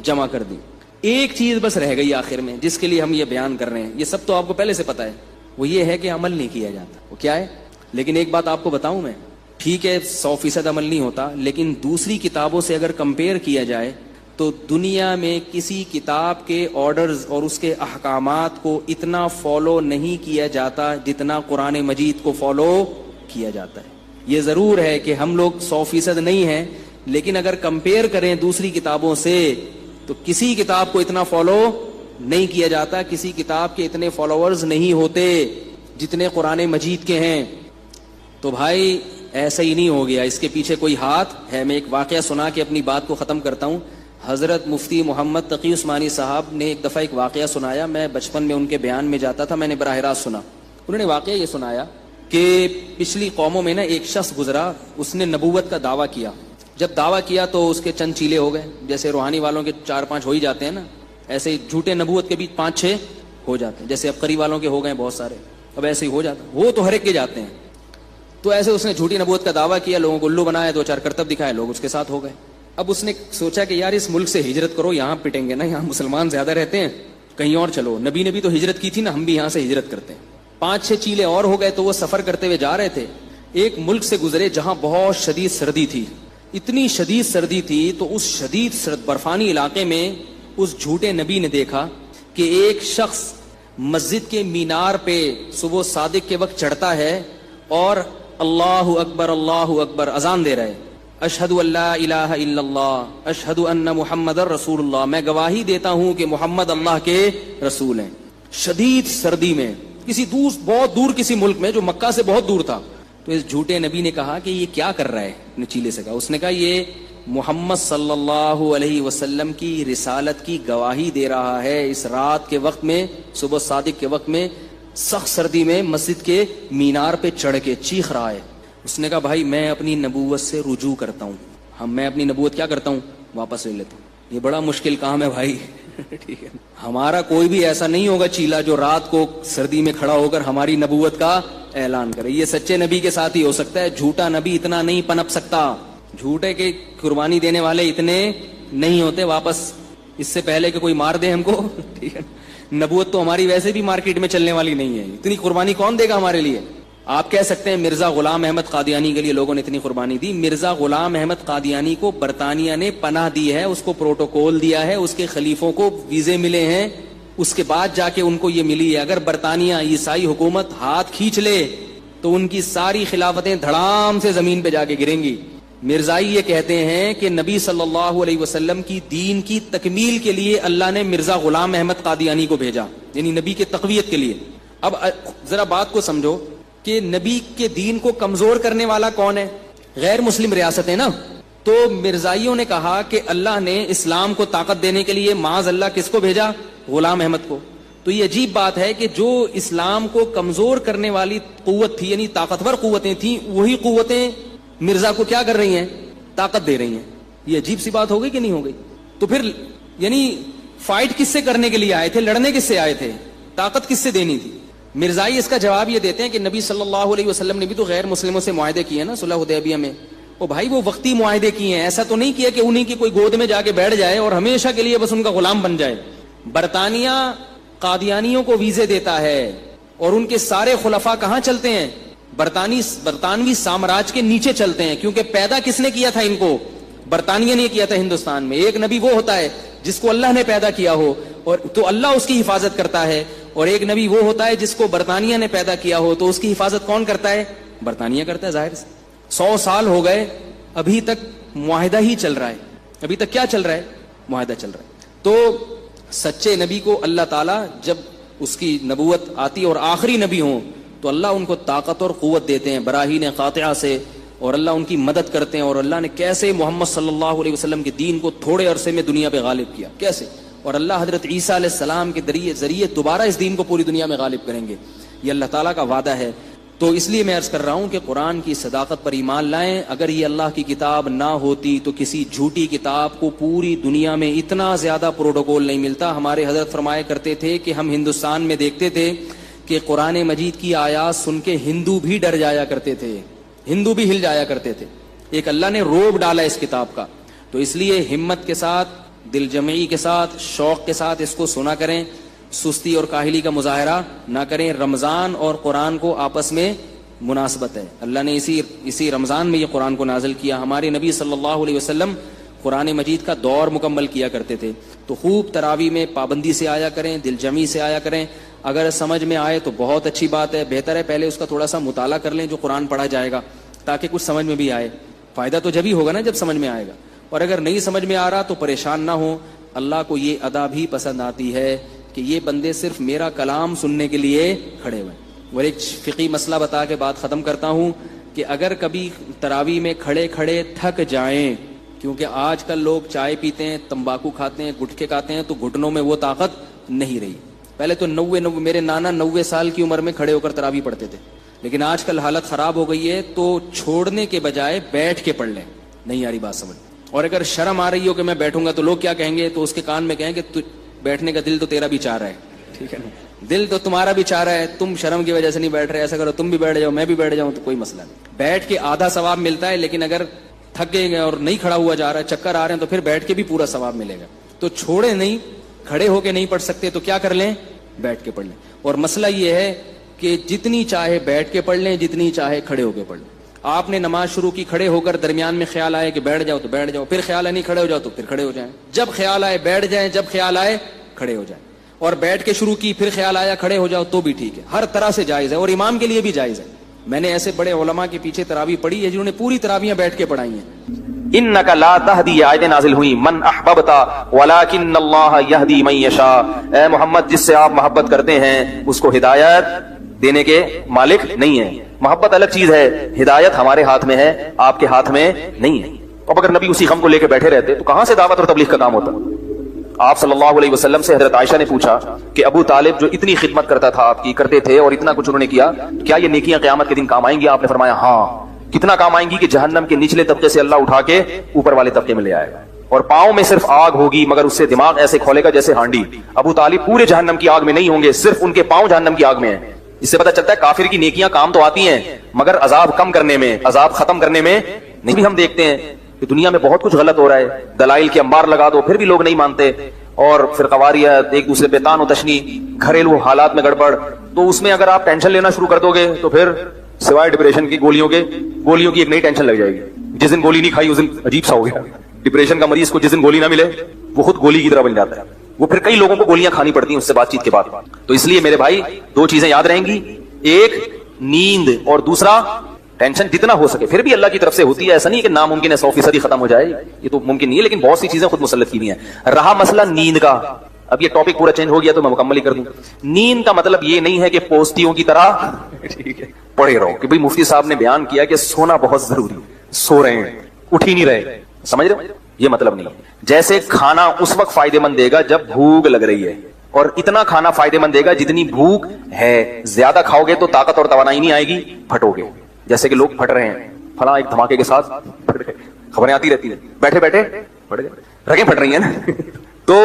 Speaker 1: جمع کر دی. ایک چیز بس رہ گئی آخر میں جس کے لیے ہم یہ بیان کر رہے ہیں. یہ سب تو آپ کو پہلے سے پتا ہے, وہ یہ ہے کہ عمل نہیں کیا جاتا. وہ کیا ہے؟ لیکن ایک بات آپ کو بتاؤں میں, ٹھیک ہے 100% عمل نہیں ہوتا, لیکن دوسری کتابوں سے اگر کمپیئر کیا جائے تو دنیا میں کسی کتاب کے آرڈرز اور اس کے احکامات کو اتنا فالو نہیں کیا جاتا جتنا قرآن مجید کو فالو کیا جاتا ہے. یہ ضرور ہے کہ ہم لوگ 100% نہیں ہیں, لیکن اگر کمپیئر کریں دوسری کتابوں سے تو کسی کتاب کو اتنا فالو نہیں کیا جاتا. کسی کتاب کے اتنے فالوورز نہیں ہوتے جتنے قرآن مجید کے ہیں. تو بھائی ایسا ہی نہیں ہو گیا, اس کے پیچھے کوئی ہاتھ ہے. میں ایک واقعہ سنا کے اپنی بات کو ختم کرتا ہوں. حضرت مفتی محمد تقی عثمانی صاحب نے ایک دفعہ ایک واقعہ سنایا. میں بچپن میں ان کے بیان میں جاتا تھا, میں نے براہ راست سنا. انہوں نے واقعہ یہ سنایا کہ پچھلی قوموں میں نا ایک شخص گزرا, اس نے نبوت کا دعویٰ کیا. جب دعویٰ کیا تو اس کے چند چیلے ہو گئے, جیسے روحانی والوں کے 4-5 ہو ہی جاتے ہیں نا, ایسے ہی جھوٹے نبوت کے بھی 5-6 ہو جاتے ہیں. جیسے ابقری والوں کے ہو گئے بہت سارے, اب ایسے ہی ہو جاتا ہے, وہ تو ہر ایک کے جاتے ہیں. تو ایسے اس نے جھوٹی نبوت کا دعویٰ کیا, لوگوں کو الو بنایا, 2-4 کرتب دکھائے, لوگ اس کے ساتھ ہو گئے. اب اس نے سوچا کہ یار اس ملک سے ہجرت کرو, یہاں پٹیں گے نا, یہاں مسلمان زیادہ رہتے ہیں, کہیں اور چلو. نبی نے بھی تو ہجرت کی تھی نا, ہم بھی یہاں سے ہجرت کرتے ہیں. 5-6 چیلے اور ہو گئے. تو وہ سفر کرتے ہوئے جا رہے تھے, ایک ملک سے گزرے جہاں بہت شدید سردی تھی. اتنی شدید سردی تھی تو اس شدید برفانی علاقے میں اس جھوٹے نبی نے دیکھا کہ ایک شخص مسجد کے مینار پہ صبح صادق کے وقت چڑھتا ہے اور اللہ اکبر اذان دے رہا ہے, اشہد ان لا الہ الا اللہ اشہد ان محمد رسول اللہ, میں گواہی دیتا ہوں کہ محمد اللہ کے رسول ہیں. شدید سردی میں کسی بہت دور کسی ملک میں جو مکہ سے بہت دور تھا. تو اس جھوٹے نبی نے کہا کہ یہ کیا کر رہا ہے, نے چیلے سے کہا. اس نے کہا یہ محمد صلی اللہ علیہ وسلم کی رسالت کی گواہی دے رہا ہے. اس رات کے وقت میں, صبح صادق کے وقت میں, سخت سردی میں مسجد کے مینار پہ چڑھ کے چیخ رہا ہے. اس نے کہا بھائی میں اپنی نبوت سے رجوع کرتا ہوں, میں اپنی نبوت کیا کرتا ہوں, واپس لے لیتا ہوں. یہ بڑا مشکل کام ہے بھائی. ٹھیک ہے, ہمارا کوئی بھی ایسا نہیں ہوگا چیلا جو رات کو سردی میں کھڑا ہو کر ہماری نبوت کا اعلان کرے. یہ سچے نبی کے ساتھ ہی ہو سکتا ہے, جھوٹا نبی اتنا نہیں پنپ سکتا. جھوٹے کے قربانی دینے والے اتنے نہیں ہوتے واپس, اس سے پہلے کہ کوئی مار دے ہم کو. ٹھیک ہے, نبوت تو ہماری ویسے بھی مارکیٹ میں چلنے والی نہیں ہے, اتنی قربانی کون دے گا ہمارے لیے. آپ کہہ سکتے ہیں مرزا غلام احمد قادیانی کے لیے لوگوں نے اتنی قربانی دی. مرزا غلام احمد قادیانی کو برطانیہ نے پناہ دی ہے, اس کو پروٹوکول دیا ہے, اس کے خلیفوں کو ویزے ملے ہیں, اس کے بعد جا کے ان کو یہ ملی ہے. اگر برطانیہ عیسائی حکومت ہاتھ کھینچ لے تو ان کی ساری خلافتیں دھڑام سے زمین پہ جا کے گریں گی. مرزائی یہ کہتے ہیں کہ نبی صلی اللہ علیہ وسلم کی دین کی تکمیل کے لیے اللہ نے مرزا غلام احمد قادیانی کو بھیجا, یعنی نبی کے تقویت کے لیے. اب ذرا بات کو سمجھو کہ نبی کے دین کو کمزور کرنے والا کون ہے, غیر مسلم ریاستیں نا. تو مرزائیوں نے کہا کہ اللہ نے اسلام کو طاقت دینے کے لیے معاذ اللہ کس کو بھیجا, غلام احمد کو. تو یہ عجیب بات ہے کہ جو اسلام کو کمزور کرنے والی قوت تھی, یعنی طاقتور قوتیں تھیں, وہی قوتیں مرزا کو کیا کر رہی ہیں, طاقت دے رہی ہیں. یہ عجیب سی بات ہو گئی کہ نہیں ہو گئی. تو پھر یعنی فائٹ کس سے کرنے کے لیے آئے تھے, لڑنے کس سے آئے تھے, طاقت کس سے دینی تھی. مرزائی اس کا جواب یہ دیتے ہیں کہ نبی صلی اللہ علیہ وسلم نے بھی تو غیر مسلموں سے معاہدے کیے نا صلح حدیبیہ میں. وہ بھائی وہ وقتی معاہدے کیے ہیں, ایسا تو نہیں کیا کہ انہی کی کوئی گود میں جا کے بیٹھ جائے اور ہمیشہ کے لیے بس ان کا غلام بن جائے. برطانیہ قادیانیوں کو ویزے دیتا ہے اور ان کے سارے خلفاء کہاں چلتے ہیں, برطانوی سامراج کے نیچے چلتے ہیں. کیونکہ پیدا کس نے کیا تھا ان کو, برطانیہ نے کیا تھا ہندوستان میں. ایک نبی وہ ہوتا ہے جس کو اللہ نے پیدا کیا ہو اور تو اللہ اس کی حفاظت کرتا ہے, اور ایک نبی وہ ہوتا ہے جس کو برطانیہ نے پیدا کیا ہو تو اس کی حفاظت کون کرتا ہے, برطانیہ کرتا ہے. ظاہر سے 100 سال ہو گئے, ابھی تک معاہدہ ہی چل رہا ہے. ابھی تک کیا چل رہا ہے, معاہدہ چل رہا ہے. تو سچے نبی کو اللہ تعالیٰ جب اس کی نبوت آتی اور آخری نبی ہوں تو اللہ ان کو طاقت اور قوت دیتے ہیں براہین قاطعہ سے, اور اللہ ان کی مدد کرتے ہیں. اور اللہ نے کیسے محمد صلی اللہ علیہ وسلم کے دین کو تھوڑے عرصے میں دنیا پہ غالب کیا, کیسے, اور اللہ حضرت عیسیٰ علیہ السلام کے ذریعے دوبارہ اس دین کو پوری دنیا میں غالب کریں گے. یہ اللہ تعالیٰ کا وعدہ ہے. تو اس لیے میں عرض کر رہا ہوں کہ قرآن کی صداقت پر ایمان لائیں. اگر یہ اللہ کی کتاب نہ ہوتی تو کسی جھوٹی کتاب کو پوری دنیا میں اتنا زیادہ پروٹوکول نہیں ملتا. ہمارے حضرت فرمایا کرتے تھے کہ ہم ہندوستان میں دیکھتے تھے کہ قرآن مجید کی آیات سن کے ہندو بھی ڈر جایا کرتے تھے, ہندو بھی ہل جایا کرتے تھے. ایک اللہ نے روب ڈالا اس کتاب کا. تو اس لیے ہمت کے ساتھ, دل جمعی کے ساتھ, شوق کے ساتھ اس کو سنا کریں, سستی اور کاہلی کا مظاہرہ نہ کریں. رمضان اور قرآن کو آپس میں مناسبت ہے. اللہ نے اسی رمضان میں یہ قرآن کو نازل کیا. ہمارے نبی صلی اللہ علیہ وسلم قرآن مجید کا دور مکمل کیا کرتے تھے. تو خوب تراویح میں پابندی سے آیا کریں, دل جمعی سے آیا کریں. اگر سمجھ میں آئے تو بہت اچھی بات ہے, بہتر ہے پہلے اس کا تھوڑا سا مطالعہ کر لیں جو قرآن پڑھا جائے گا, تاکہ کچھ سمجھ میں بھی آئے. فائدہ تو جب ہی ہوگا نا جب سمجھ میں آئے گا. اور اگر نہیں سمجھ میں آ رہا تو پریشان نہ ہو, اللہ کو یہ ادا بھی پسند آتی ہے کہ یہ بندے صرف میرا کلام سننے کے لیے کھڑے ہوئے. اور ایک فقی مسئلہ بتا کے بات ختم کرتا ہوں کہ اگر کبھی تراویح میں کھڑے کھڑے تھک جائیں، کیونکہ آج کل لوگ چائے پیتے ہیں، تمباکو کھاتے ہیں، گٹکے کھاتے ہیں، تو گھٹنوں میں وہ طاقت نہیں رہی. پہلے تو 90 میرے نانا 90 سال کی عمر میں کھڑے ہو کر تراویح پڑھتے تھے، لیکن آج کل حالت خراب ہو گئی ہے، تو چھوڑنے کے بجائے بیٹھ کے پڑھ لیں. نہیں آ رہی بات سمجھ؟ اور اگر شرم آ رہی ہو کہ میں بیٹھوں گا تو لوگ کیا کہیں گے، تو اس کے کان میں کہیں کہ بیٹھنے کا دل تو تیرا بھی چاہ رہا ہے. ٹھیک ہے نا، دل تو تمہارا بھی چاہ رہا ہے، تم شرم کی وجہ سے نہیں بیٹھ رہے. ایسا کرو تم بھی بیٹھ جاؤ، میں بھی بیٹھ جاؤں، تو کوئی مسئلہ نہیں. بیٹھ کے آدھا ثواب ملتا ہے، لیکن اگر تھک گئے اور نہیں کھڑا ہوا جا رہا ہے، چکر آ رہے ہیں، تو پھر بیٹھ کے بھی پورا ثواب ملے گا. تو چھوڑے نہیں، کھڑے ہو کے نہیں پڑھ سکتے تو کیا کر لیں، بیٹھ کے پڑھ لیں. اور مسئلہ یہ ہے کہ جتنی چاہے بیٹھ کے پڑھ لیں، جتنی چاہے کھڑے ہو کے پڑھ لیں. آپ نے نماز شروع کی، کھڑے ہو کر درمیان میں خیال آئے کہ بیٹھ جاؤ تو بیٹھ جاؤ، پھر خیال ہے نہیں کھڑے ہو جاؤ تو پھر کھڑے ہو جائیں. جب خیال آئے بیٹھ جائیں، جب خیال آئے کھڑے ہو جائیں. اور بیٹھ کے شروع کی پھر خیال آیا کھڑے ہو جاؤ تو بھی ٹھیک ہے، ہر طرح سے جائز ہے، اور امام کے لیے بھی جائز ہے. میں نے ایسے بڑے علماء کے پیچھے تراویح پڑھی ہے جنہوں نے پوری تراویحیں بیٹھ کے پڑھائی ہیں.
Speaker 2: انک لا تہدی، آیتیں نازل ہوئی، من احببت ولکن اللہ یہدی من یشاء. اے محمد، جس سے آپ محبت کرتے ہیں اس کو ہدایت دینے کے مالک نہیں ہے. محبت الگ چیز ہے، ہدایت ہمارے ہاتھ میں ہے، آپ کے ہاتھ میں نہیں ہے. اب اگر نبی اسی غم کو لے کے بیٹھے رہتے تو کہاں سے دعوت اور تبلیغ کا کام ہوتا؟ آپ صلی اللہ علیہ وسلم سے حضرت عائشہ نے پوچھا کہ ابو طالب جو اتنی خدمت کرتا تھا آپ کی، کرتے تھے، اور اتنا کچھ انہوں نے کیا، کیا یہ نیکیاں قیامت کے دن کام آئیں گی؟ آپ نے فرمایا ہاں. کتنا کام آئیں گی کہ جہنم کے نچلے طبقے سے اللہ اٹھا کے اوپر والے طبقے میں لے آئے گا، اور پاؤں میں صرف آگ ہوگی مگر اس سے دماغ ایسے کھولے گا جیسے ہانڈی. ابو طالب پورے جہنم کی آگ میں نہیں ہوں گے، صرف ان کے پاؤں جہنم کی آگ میں ہیں. اس سے پتہ چلتا ہے کافر کی نیکیاں کام تو آتی ہیں مگر عذاب کم کرنے میں، عذاب ختم کرنے میں نہیں. ہم دیکھتے ہیں کہ دنیا میں بہت کچھ غلط ہو رہا ہے، دلائل کے انبار لگا دو پھر بھی لوگ نہیں مانتے، اور فرقواریت، ایک دوسرے پہ تان و تشنی، گھریلو حالات میں گڑبڑ. تو اس میں اگر آپ ٹینشن لینا شروع کر دو گے تو پھر سوائے ڈپریشن کی گولیوں کی ایک نئی ٹینشن لگ جائے گی. جس دن گولی نہیں کھائی اس دن عجیب سا ہو گیا. ڈپریشن کا مریض کو جس دن گولی نہ ملے وہ خود گولی کی طرح بن جاتا ہے. وہ پھر کئی لوگوں کو گولیاں کھانی پڑتی ہیں اس سے بات چیت کے بعد. تو اس لیے میرے بھائی دو چیزیں یاد رہیں گی، ایک نیند، اور دوسرا ٹینشن جتنا ہو سکے. پھر بھی اللہ کی طرف سے ہوتی ہے، ایسا نہیں کہ ناممکن ہے 100% ختم ہو جائے، یہ تو ممکن نہیں ہے، لیکن بہت سی چیزیں خود مسلط کی ہوئی ہیں. رہا مسئلہ نیند کا، اب یہ ٹاپک پورا چینج ہو گیا تو میں مکمل ہی کر دوں. نیند کا مطلب یہ نہیں ہے کہ پوستیوں کی طرح پڑے رہو، کہ بھئی مفتی صاحب نے بیان کیا کہ سونا بہت ضروری، سو رہے ہیں، اٹھ ہی نہیں رہے. سمجھ رہے ہو؟ یہ مطلب نہیں. جیسے کھانا اس وقت فائدے مند دے گا جب بھوک لگ رہی ہے، اور اتنا کھانا فائدے مند دے گا جتنی بھوک ہے. زیادہ کھاؤ گے تو طاقت اور توانائی نہیں آئے گی، پھٹو گے. جیسے کہ لوگ پھٹ رہے ہیں، فلاں ایک دھماکے کے ساتھ پھٹ گئے، خبریں آتی رہتی ہیں، بیٹھے بیٹھے پھٹ گئے، رگیں پھٹ رہی ہیں نا. تو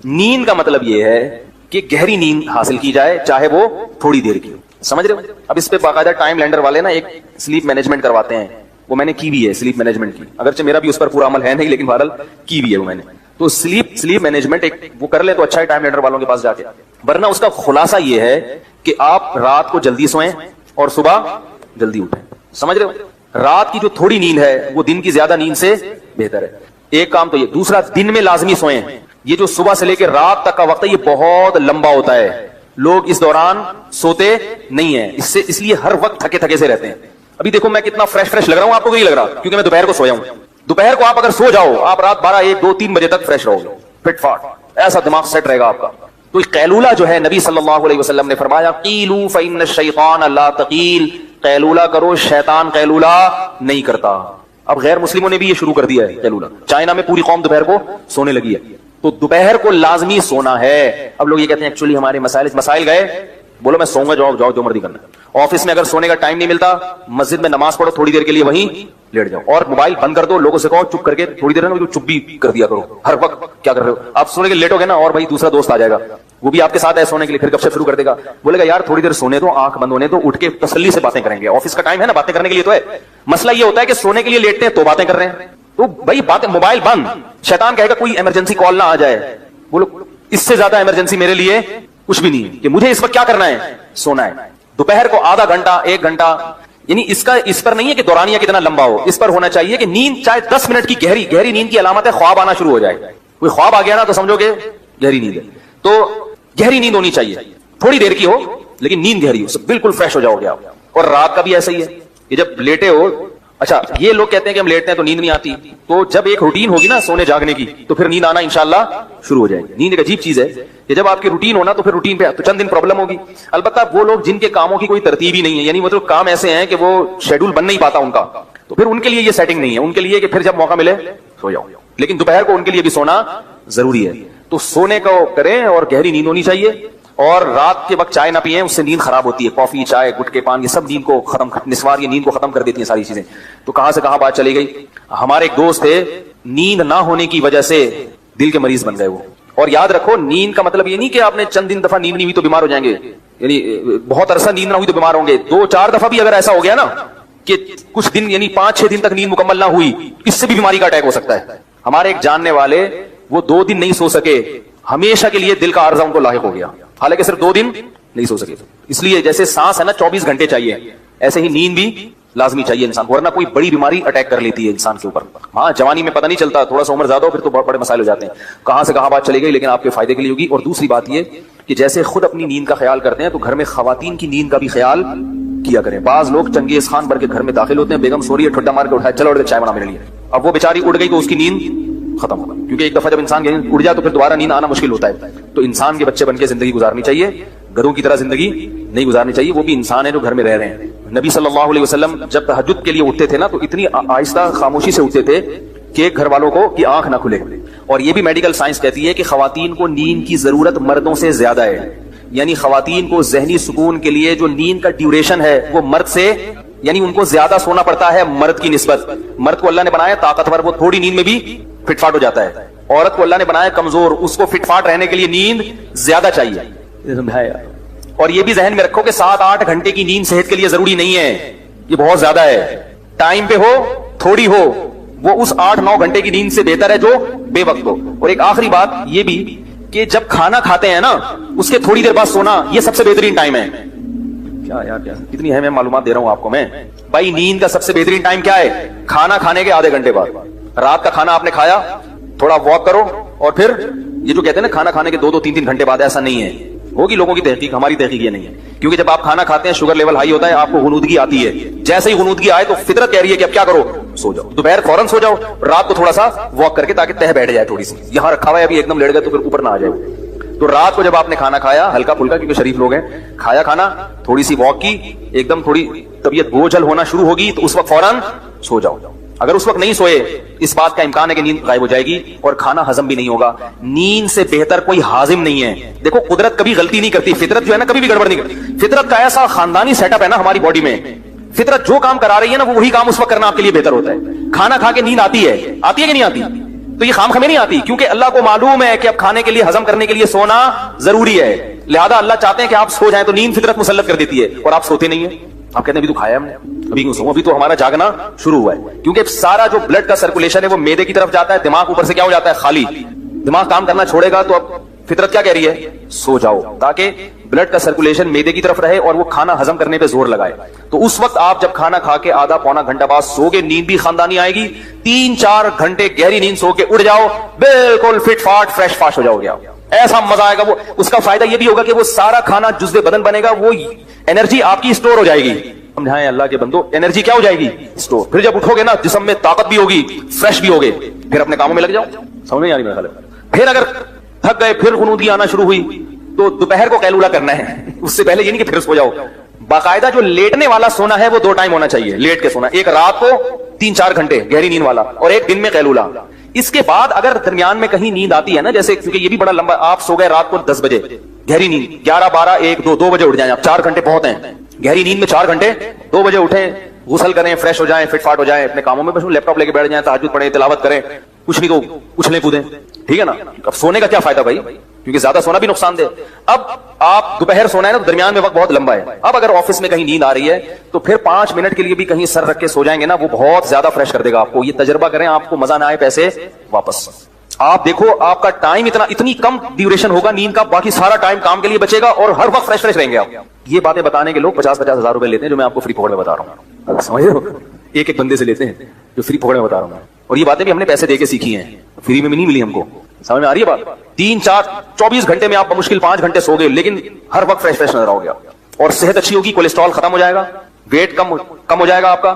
Speaker 2: نیند کا مطلب یہ ہے کہ گہری نیند حاصل کی جائے، چاہے وہ تھوڑی دیر کی. سمجھ رہے ہو؟ اب اس پہ باقاعدہ ٹائم لینڈر والے نا ایک سلیپ مینجمنٹ کرواتے ہیں، وہ میں نے کی بھی ہے سلیپ مینجمنٹ کی، اگرچہ میرا بھی اس پر پورا عمل ہے نہیں، لیکن بہرحال کی بھی ہے وہ میں نے. تو سلیپ مینجمنٹ ایک وہ کر لے تو اچھا ہے ٹائم لینڈر والوں کے پاس جا کے. ورنہ اس کا خلاصہ یہ ہے کہ آپ رات کو جلدی سوئیں اور صبح جلدی اٹھیں. سمجھ رہے ہو؟ رات کی جو تھوڑی نیند ہے وہ دن کی زیادہ نیند سے بہتر ہے. ایک کام تو یہ. دوسرا، دن میں لازمی سوئیں. یہ جو صبح سے لے کے رات تک کا وقت ہے یہ بہت لمبا ہوتا ہے، لوگ اس دوران سوتے نہیں ہیں، اس لیے ہر وقت تھکے تھکے سے رہتے ہیں. ابھی دیکھو میں کتنا فریش لگ رہا ہوں، آپ کو نہیں لگ رہا کیونکہ میں دوپہر کو سویا ہوں. دوپہر کو آپ اگر سو جاؤ آپ رات 12 1 2 3 بجے تک فریش رہو گے، فٹ فاٹ، ایسا دماغ سیٹ رہے گا آپ کا. تو قیلولہ جو ہے نبی صلی اللہ علیہ وسلم نے فرمایا قیلوا فإن الشیطان لا تقیل، قیلولہ کرو، شیطان قیلولہ نہیں کرتا. اب غیر مسلموں نے بھی یہ شروع کر دیا ہے قیلولہ. چائنا میں پوری قوم دوپہر کو سونے لگی ہے، تو دوپہر کو لازمی سونا ہے. اب لوگ یہ کہتے ہیں ایکچولی ہمارے مسائل گئے، بولو میں سوؤں گا، جاؤ جو مرضی کرنا. آفس میں اگر سونے کا ٹائم نہیں ملتا، مسجد میں نماز پڑھو تھوڑی دیر کے لیے وہیں لیٹ جاؤ، اور موبائل بند کر دو. لوگوں سے کہو چپ کر کے تھوڑی دیر میں چپ بھی کر دیا کرو. ہر وقت کیا کر رہے ہو آپ؟ سونے کے لیٹو گے نا، اور بھائی دوسرا دوست آ جائے گا، وہ بھی آپ کے ساتھ ہے سونے کے لیے، پھر گپ شپ شروع کر دے گا. بولے گا یار تھوڑی دیر سونے دو، آنکھ بند ہونے دو، اٹھ کے تسلی سے باتیں کریں گے. آفس کا ٹائم ہے نا، باتیں کرنے کے لیے تو ہے. مسئلہ یہ ہوتا ہے کہ سونے کے لیے لیٹتے ہیں تو باتیں کر رہے ہیں. تو بھائی باتیں، موبائل بند. شیطان کہے گا کوئی ایمرجنسی کال نہ آ جائے. بولو اس سے زیادہ ایمرجنسی میرے لیے کچھ بھی نہیں ہے کہ مجھے اس وقت کیا کرنا ہے، سونا ہے. دوپہر کو آدھا گھنٹہ 1 گھنٹہ، یعنی اس پر نہیں ہے کہ دورانیہ کتنا لمبا ہو، اس پر ہونا چاہیے کہ نیند چاہے 10 منٹ کی گہری نیند کی علامت ہے خواب آنا شروع ہو جائے. کوئی خواب آ گیا نا تو سمجھو کہ گہری نیند ہے. تو گہری نیند ہونی چاہیے، تھوڑی دیر کی ہو لیکن نیند گہری ہو، بالکل فریش ہو جاؤ گے آپ. اور رات کا بھی ایسا ہی ہے کہ جب لیٹے ہو اچھا یہ لوگ کہتے ہیں کہ ہم لیٹتے ہیں تو نیند نہیں آتی, تو جب ایک روٹین ہوگی نا سونے جاگنے کی تو پھر نیند آنا انشاءاللہ شروع ہو جائے گی. نیند ایک عجیب چیز ہے کہ جب آپ کی روٹین ہونا تو پھر روٹین پہ تو چند دن پرابلم ہوگی. البتہ وہ لوگ جن کے کاموں کی کوئی ترتیب ہی نہیں ہے, یعنی مطلب کام ایسے ہیں کہ وہ شیڈول بن نہیں پاتا ان کا, تو پھر ان کے لیے یہ سیٹنگ نہیں ہے. ان کے لیے کہ پھر جب موقع ملے سو جاؤ, لیکن دوپہر کو ان کے لیے بھی سونا ضروری ہے. تو سونے کو کریں اور گہری نیند ہونی چاہیے, اور رات کے وقت چائے نہ پیئیں, اس سے نیند خراب ہوتی ہے. کافی, چائے, گٹکے, پان, یہ سب نیند کو ختم, نسوار یہ نیند کو ختم کر دیتی ہیں ساری چیزیں. تو کہاں سے کہاں بات چلی گئی. ہمارے ایک دوست تھے, نیند نہ ہونے کی وجہ سے دل کے مریض بن گئے وہ. اور یاد رکھو نیند کا مطلب یہ نہیں کہ آپ نے چند دن دفعہ نیند نہیں ہوئی تو بیمار ہو جائیں گے, یعنی بہت عرصہ نیند نہ ہوئی تو بیمار ہوں گے. 2-4 دفعہ بھی اگر ایسا ہو گیا نا کہ کچھ دن یعنی 5-6 دن تک نیند مکمل نہ ہوئی, اس سے بھی بیماری کا اٹیک ہو سکتا ہے. ہمارے ایک جاننے والے وہ 2 دن نہیں سو سکے, ہمیشہ کے لیے دل کا عارضہ ان کو لاحق ہو گیا, حالانکہ صرف 2 دن نہیں سو سکے. اس لیے جیسے سانس ہے نا 24 گھنٹے چاہیے, ایسے ہی نیند بھی لازمی چاہیے انسان کو, ورنہ کوئی بڑی بیماری اٹیک کر لیتی ہے انسان کے اوپر. ہاں جوانی میں پتہ نہیں چلتا, تھوڑا سا عمر زیادہ ہو پھر تو بہت بڑے مسائل ہو جاتے ہیں. کہاں سے کہاں بات چلی گئی, لیکن آپ کے فائدے کے لیے ہوگی. اور دوسری بات یہ کہ جیسے خود اپنی نیند کا خیال کرتے ہیں تو گھر میں خواتین کی نیند کا بھی خیال کیا کریں. بعض لوگ چنگیز خان بن کے گھر میں داخل ہوتے ہیں, بیگم سو رہی ہے, ٹھڈا مار کے اٹھایا, چلو اٹھ چائے بنا میرے لیے. اب وہ بیچاری اڑ گئی تو اس کی نیند ختم ہوگا, کیونکہ ایک دفعہ جب انسان اڑ جائے تو پھر دوبارہ نیند آنا مشکل ہوتا ہے. تو انسان کے بچے بن کے زندگی گزارنی چاہیے, گدھوں کی طرح زندگی نہیں گزارنی چاہیے. وہ بھی انسان ہے جو گھر میں رہ رہے ہیں. نبی صلی اللہ علیہ وسلم جب تہجد کے لیے اٹھتے تھے نا تو اتنی آہستہ خاموشی سے اٹھتے تھے کہ گھر والوں کو کی آنکھ نہ کھلے. اور یہ بھی میڈیکل سائنس کہتی ہے کہ خواتین کو نیند کی ضرورت مردوں سے زیادہ ہے, یعنی خواتین کو ذہنی سکون کے لیے جو نیند کا ڈیوریشن ہے وہ مرد سے, یعنی ان کو زیادہ سونا پڑتا ہے مرد کی نسبت. مرد کو اللہ نے بنایا طاقتور, وہ تھوڑی نیند میں بھی فٹ فاٹ ہو جاتا ہے. عورت کو اللہ نے بنایا کمزور, اس کو فٹ فاٹ رہنے کے لیے نیند زیادہ چاہیے. اور یہ بھی ذہن میں رکھو کہ 7-8 گھنٹے کی نیند صحت کے لیے ضروری نہیں ہے, یہ بہت زیادہ ہے. ٹائم پہ ہو تھوڑی ہو, وہ اس 8-9 گھنٹے کی نیند سے بہتر ہے جو بے وقت ہو. اور ایک آخری بات یہ بھی کہ جب کھانا کھاتے ہیں نا اس کے تھوڑی دیر بعد سونا, یہ سب سے بہترین ٹائم ہے. کیا یار کیا اتنی اہم معلومات دے رہا ہوں آپ کو میں بھائی. نیند کا سب سے بہترین ٹائم کیا ہے؟ کھانا کھانے کے آدھے گھنٹے بعد. رات کا کھانا آپ نے کھایا, تھوڑا واک کرو, اور پھر یہ جو کہتے ہیں نا کھانا کھانے کے 2-3 گھنٹے بعد, ایسا نہیں ہے. ہوگی لوگوں کی تحقیق, ہماری تحقیق یہ نہیں ہے. کیونکہ جب آپ کھانا کھاتے ہیں شوگر لیول ہائی ہوتا ہے, آپ کو غنودگی آتی ہے. جیسے ہی غنودگی آئے تو فطرت کہہ رہی ہے کہ اب کیا کرو, سو جاؤ. دوپہر فوراً سو جاؤ, رات کو تھوڑا سا واک کر کے تاکہ تہ بیٹھ جائے تھوڑی سی. یہاں رکھا ہوا ہے ابھی ایک دم لیٹ گئے تو پھر اوپر نہ آ جائے. تو رات کو جب آپ نے کھانا کھایا ہلکا پھلکا, کیونکہ شریف لوگ ہیں, کھایا کھانا, تھوڑی سی واک کی, ایک دم تھوڑی طبیعت بوجھل ہونا شروع ہوگی تو اس وقت فوراً سو جاؤ. اگر اس وقت نہیں سوئے اس بات کا امکان ہے کہ نیند غائب ہو جائے گی اور کھانا ہضم بھی نہیں ہوگا. نیند سے بہتر کوئی ہاضم نہیں ہے. دیکھو قدرت کبھی غلطی نہیں کرتی, فطرت جو ہے نا کبھی بھی گڑبڑ نہیں کرتی. فطرت کا ایسا خاندانی سیٹ اپ ہے نا ہماری باڈی میں, فطرت جو کام کرا رہی ہے نا وہ وہی کام اس وقت کرنا آپ کے لیے بہتر ہوتا ہے. کھانا کھا کے نیند آتی ہے کہ نہیں آتی؟ تو یہ خام خمیں نہیں آتی, کیونکہ اللہ کو معلوم ہے کہ اب کھانے کے لیے ہضم کرنے کے لیے سونا ضروری ہے. لہذا اللہ چاہتے ہیں کہ آپ سو جائیں, تو نیند فطرت مسلط کر دیتی ہے اور آپ سوتے نہیں ہیں. آپ کہتے ہیں ابھی تو کھایا ہم نے, ابھی کیوں سو, ابھی تو ہمارا جاگنا شروع ہوا ہے. کیونکہ سارا جو بلڈ کا سرکولیشن ہے وہ میدے کی طرف جاتا ہے, دماغ اوپر سے کیا ہو جاتا ہے, خالی. دماغ کام کرنا چھوڑے گا تو اب فطرت کیا کہہ رہی ہے, سو جاؤ, تاکہ بلڈ کا سرکولیشن میدے کی طرف رہے اور وہ کھانا ہضم کرنے پہ زور لگائے. تو اس وقت آپ جب کھانا کھا کے آدھا پونا گھنٹہ بعد سو گے, نیند بھی خاندانی آئے گی. 3-4 گھنٹے گہری نیند سو کے اڑ جاؤ, بالکل فٹ فاٹ فریش فاش ہو جاؤ گے. ایسا مزہ آئے گا. وہ اس کا فائدہ یہ بھی ہوگا کہ وہ سارا کھانا جزو بدن بنے گا, وہ انرجی آپ کی اسٹور ہو جائے گی. سمجھائیں اللہ کے بندو, انرجی کیا ہو جائے گی, اسٹور. پھر جب اٹھو گے نا جسم میں طاقت بھی ہوگی, فریش بھی ہوگے, پھر اپنے کاموں میں لگ جاؤ. سمجھ نہیں آ رہی میرا خیال ہے. پھر اگر تھک گئے, پھر غنودگی آنا شروع ہوئی تو دوپہر کو قیلولہ کرنا ہے. اس سے پہلے یہ نہیں کہ پھر سو جاؤ. باقاعدہ جو لیٹنے والا سونا ہے وہ 2 ٹائم ہونا چاہیے, لیٹ کے سونا. ایک رات کو 3-4 گھنٹے گہری نیند والا, اور ایک دن میں قیلولہ. اس کے بعد اگر درمیان میں کہیں نیند آتی ہے نا, جیسے کیونکہ یہ بھی بڑا لمبا, آپ سو گئے رات کو 10 بجے, گہری نیند 11, 12, 1, 2 بجے اٹھ جائیں آپ, 4 گھنٹے بہت ہیں. گہری نیند میں 4 گھنٹے, 2 بجے اٹھیں, غسل کریں, فریش ہو جائیں, فٹ فاٹ ہو جائیں, اپنے کاموں میں بس لیپ ٹاپ لے کے بیٹھ جائیں, تہجد پڑھیں, تلاوت کریں, کچھ نہیں تو اچھلیں کودیں. ٹھیک ہے نا. اب سونے کا کیا فائدہ بھائی, کیونکہ زیادہ سونا بھی نقصان دہ. اب آپ دوپہر سونا ہے نا, تو درمیان میں وقت بہت لمبا ہے. اب اگر آفس میں کہیں نیند آ رہی ہے تو پھر 5 منٹ کے لیے بھی کہیں سر رکھ کے سو جائیں گے نا, وہ بہت زیادہ فریش کر دے گا آپ کو. یہ تجربہ کریں, آپ کو مزہ نہ آئے پیسے واپس. آپ دیکھو آپ کا ٹائم اتنی کم ڈیوریشن ہوگا نیند کا, باقی سارا ٹائم کام کے لیے بچے گا اور ہر وقت فریش رہیں گے آپ. یہ باتیں بتانے کے لوگ 50-50 ہزار روپے لیتے ہیں, جو میں آپ کو فری پھوڑ میں بتا رہا ہوں. سمجھ رہے ہو, ایک بندے سے لیتے ہیں جو فری پھوڑ میں بتا رہا ہوں. اور یہ باتیں بھی ہم نے پیسے دے کے سیکھی ہیں, فری میں نہیں ملی ہم کو. سمجھ میں آ رہی ہے بات. 3-4-24 گھنٹے میں آپ بمشکل 5 گھنٹے سو گے, لیکن ہر وقت فریش نظر آؤ گے, اور صحت اچھی ہوگی, کولیسٹرول ختم ہو جائے گا, ویٹ کم ہو جائے گا آپ کا,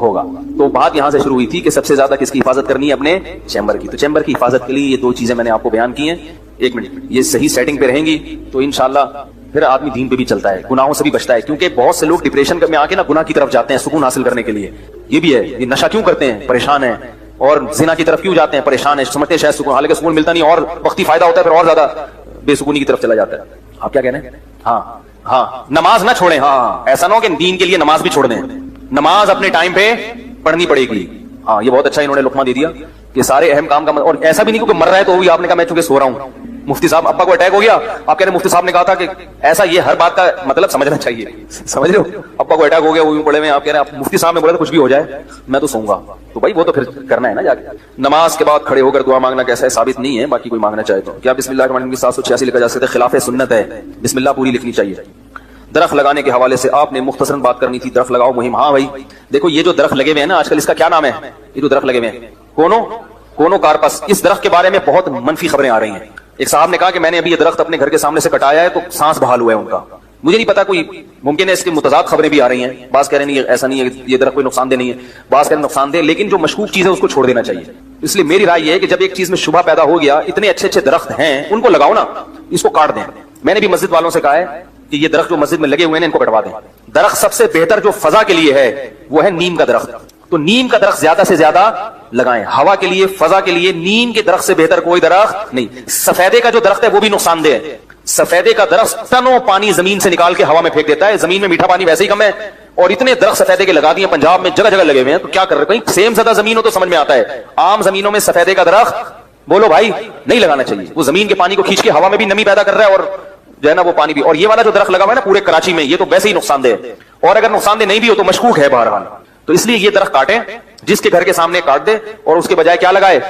Speaker 2: ہوگا. تو بات یہاں سے شروع ہوئی تھی کہ سب سے زیادہ کس کی حفاظت کرنی ہے؟ اپنے چیمبر کی. تو چیمبر کی حفاظت کے لیے یہ دو چیزیں میں نے آپ کو بیان کی ہیں. ایک منٹ, یہ صحیح سیٹنگ پہ رہیں گی تو انشاءاللہ پھر آدمی دین پہ بھی چلتا ہے, گناہوں سے بھی بچتا ہے. کیونکہ بہت سے لوگ ڈپریشن میں آ کے نا گناہ کی طرف جاتے ہیں سکون حاصل کرنے کے لیے. یہ بھی ہے, یہ نشہ کیوں کرتے ہیں؟ پریشان ہیں. اور زنا کی طرف کیوں جاتے ہیں؟ پریشان ہیں, سمجھتے ہیں شاید سکون, حالانکہ سکون ملتا نہیں اور وقتی فائدہ ہوتا ہے, پھر اور زیادہ بے سکونی کی طرف چلا جاتا ہے. آپ کیا کہہ رہے ہیں؟ ہاں ہاں, نماز نہ چھوڑیں. ہاں, ایسا نہ ہو کہ دین کے لیے نماز بھی چھوڑ دیں. نماز اپنے ٹائم پہ پڑھنی پڑے گی. ہاں, یہ بہت اچھا انہوں نے لقمہ دے دیا کہ سارے اہم کام کا, اور ایسا بھی نہیں کہ مر رہا ہے تو بھی آپ نے کہا میں چونکہ سو رہا ہوں. مفتی صاحب ابا کو اٹیک ہو گیا, آپ کہہ رہے ہیں مفتی صاحب نے کہا تھا کہ ایسا, یہ ہر بات کا مطلب سمجھنا چاہیے. سمجھ رہے ہو, ابا کو اٹیک ہو گیا وہ پڑے ہوئے, آپ کہہ رہے ہیں مفتی صاحب نے بولا تو کچھ بھی ہو جائے میں تو سوؤں گا. تو بھائی وہ تو پھر کرنا ہے نا جا کے. نماز کے بعد کھڑے ہو کر دعا مانگنا کیسا ہے؟ ثابت نہیں ہے, باقی کوئی مانگنا چاہے تو. کیا بسم اللہ الرحمن الرحیم 786 لکھا جا سکتا ہے؟ خلاف سنت ہے, بسم اللہ پوری لکھنی چاہیے. درخت لگانے کے حوالے سے آپ نے مختصراً بات کرنی تھی. درخت لگاؤ مہم. ہاں بھائی دیکھو, یہ جو درخت لگے ہوئے ہیں نا آج کل, اس کا کیا نام ہے؟ یہ جو درخت لگے ہوئے ہیں کونو کارپس, اس درخت کے بارے میں بہت منفی خبریں آ رہی ہیں. ایک صاحب نے کہا کہ میں نے ابھی یہ درخت اپنے گھر کے سامنے سے کٹایا ہے تو سانس بحال ہوا ہے ان کا. مجھے نہیں پتا, کوئی ممکن ہے اس کے متضاد خبریں بھی آ رہی ہیں. بعض کہہ رہے ہیں ایسا نہیں ہے, یہ درخت کوئی نقصان دہ نہیں ہے, بعض کہہ رہے ہیں نقصان دہ, لیکن جو مشکوک چیز ہے اس کو چھوڑ دینا چاہیے. اس لیے میری رائے یہ ہے کہ جب ایک چیز میں شبہ پیدا ہو گیا, اتنے اچھے اچھے درخت ہیں ان کو لگاؤ نا, اس کو کاٹ دیں. میں نے بھی مسجد والوں سے کہا ہے کہ یہ درخت جو مسجد میں لگے ہوئے ہیں ان کو کٹوا دیں. درخت سب سے بہتر جو فضا کے لیے ہے وہ ہے نیم کا درخت. تو نیم کا درخت زیادہ سے زیادہ لگائیں. ہوا کے لیے, فضا کے لیے نیم کے درخت سے بہتر کوئی درخت نہیں. سفیدے کا جو درخت ہے وہ بھی نقصان دہ ہے. سفیدے کا درخت ٹنوں پانی زمین سے نکال کے ہوا میں پھینک دیتا ہے. زمین میں میٹھا پانی ویسے ہی کم ہے, اور اتنے درخت سفیدے کے لگا دیے پنجاب میں, جگہ جگہ لگے ہوئے ہیں. تو کیا کر رہے ہیں؟ کہیں سیم زدہ زمین ہو تو سمجھ میں آتا ہے. عام زمینوں میں سفیدے کا درخت بولو بھائی نہیں لگانا چاہیے. وہ زمین کے پانی کو کھینچ کے ہوا میں بھی نمی پیدا کر رہا ہے, اور جو ہے نا وہ پانی بھی. اور یہ والا جو درخت لگا ہوا ہے نا پورے کراچی میں, یہ تو ویسے ہی نقصان دہ ہے, اور اگر نقصان دہ نہیں بھی ہو تو مشکوک ہے بہرحال. تو اس لیے یہ درخت کاٹیں, جس کے گھر کے سامنے کاٹ دے, اور اس کے بجائے کیا لگائے؟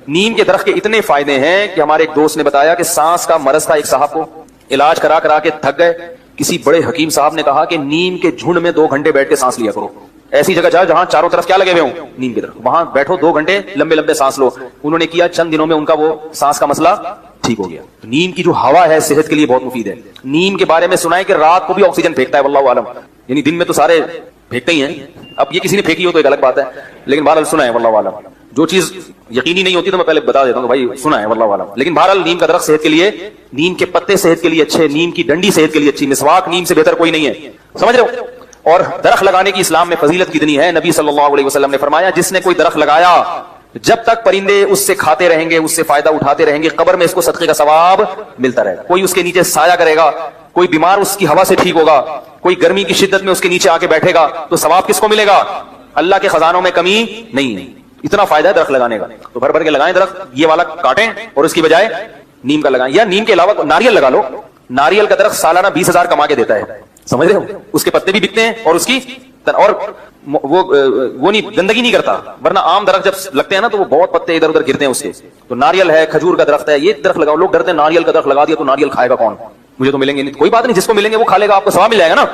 Speaker 2: نیم کے درخت کے اتنے فائدے ہیں کہ ہمارے ایک دوست نے بتایا کہ سانس کا مرض تھا ایک صاحب کو, علاج کرا کرا کے تھک گئے. کسی بڑے حکیم صاحب نے کہا کہ نیم کے جھنڈ میں 2 گھنٹے بیٹھ کے سانس لیا کرو. ایسی جگہ جاؤ جہاں چاروں طرف کیا لگے ہوئے ہوں؟ نیم کے درخت. وہاں بیٹھو 2 گھنٹے لمبے لمبے سانس لو. انہوں نے کیا, چند دنوں میں ان کا وہ سانس کا مسئلہ ٹھیک ہو گیا. نیم کی جو ہوا ہے صحت کے لیے بہت مفید ہے. نیم کے بارے میں سنا ہے کہ رات کو بھی آکسیجن پھینکتا ہے, واللہ عالم. یعنی دن میں تو سارے پھینکتے ہی ہیں. اب یہ کسی نے پھینکی ہو تو ایک الگ بات ہے, لیکن بہرحال سنا ہے واللہ عالم. جو چیز یقینی نہیں ہوتی تو میں پہلے بتا دیتا ہوں کہ بھائی سنا ہے واللہ عالم. لیکن بہرحال نیم کا درخت صحت کے لیے, نیم کے پتے صحت کے لیے اچھے, نیم کی ڈنڈی صحت کے لیے اچھی, مسواک نیم سے بہتر کوئی نہیں ہے. سمجھ رہے ہو؟ اور درخت لگانے کی اسلام میں فضیلت کتنی ہے. نبی صلی اللہ علیہ وسلم نے فرمایا جس نے کوئی درخت لگایا, جب تک پرندے اس سے کھاتے رہیں گے, اس سے فائدہ اٹھاتے رہیں گے, قبر میں اس کو صدقے کا ثواب ملتا رہے گا. کوئی اس کے نیچے سایہ کرے گا, کوئی بیمار اس کی ہوا سے ٹھیک ہوگا, کوئی گرمی کی شدت میں اس کے نیچے آ کے بیٹھے گا, تو ثواب کس کو ملے گا؟ اللہ کے خزانوں میں کمی نہیں ہے. اتنا فائدہ ہے درخت لگانے کا. تو بھر بھر کے لگائیں درخت. یہ والا کاٹیں اور اس کی بجائے نیم کا لگائیں, یا نیم کے علاوہ ناریل لگا لو. ناریل کا درخت سالانہ 20,000 کما کے دیتا ہے. سمجھ رہے ہو؟ اس کے پتے بھی بکتے ہیں, اور اس کی اور وہ نہیں گندگی نہیں کرتا. ورنہ عام درخت جب لگتے ہیں نا تو وہ بہت پتے ادھر ادھر گرتے ہیں اس کے. تو ناریل ہے, کھجور کا درخت ہے, یہ درخت لگاؤ. لوگ ڈرتے ہیں ناریل کا درخت لگا دیا تو ناریل کھائے گا کون, مجھے تو ملیں گے نہیں. کوئی بات نہیں, جس کو ملیں گے وہ کھا لے گا, آپ کو ثواب مل جائے گا نا.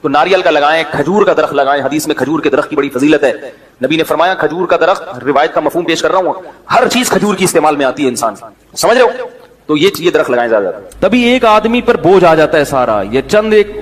Speaker 2: تو ناریل کا لگائیں, کھجور کا درخت لگائیں. حدیث میں کھجور کے درخت کی بڑی فضیلت ہے. نبی نے فرمایا کھجور کا درخت, روایت کا مفہوم پیش کر رہا ہوں, ہر چیز کھجور کی استعمال میں آتی ہے انسان. سمجھ رہے ہو؟ تو یہ درخت لگائیں زیادہ.
Speaker 1: تبھی ایک آدمی پر بوجھ آ جاتا ہے سارا. یہ چند ایک,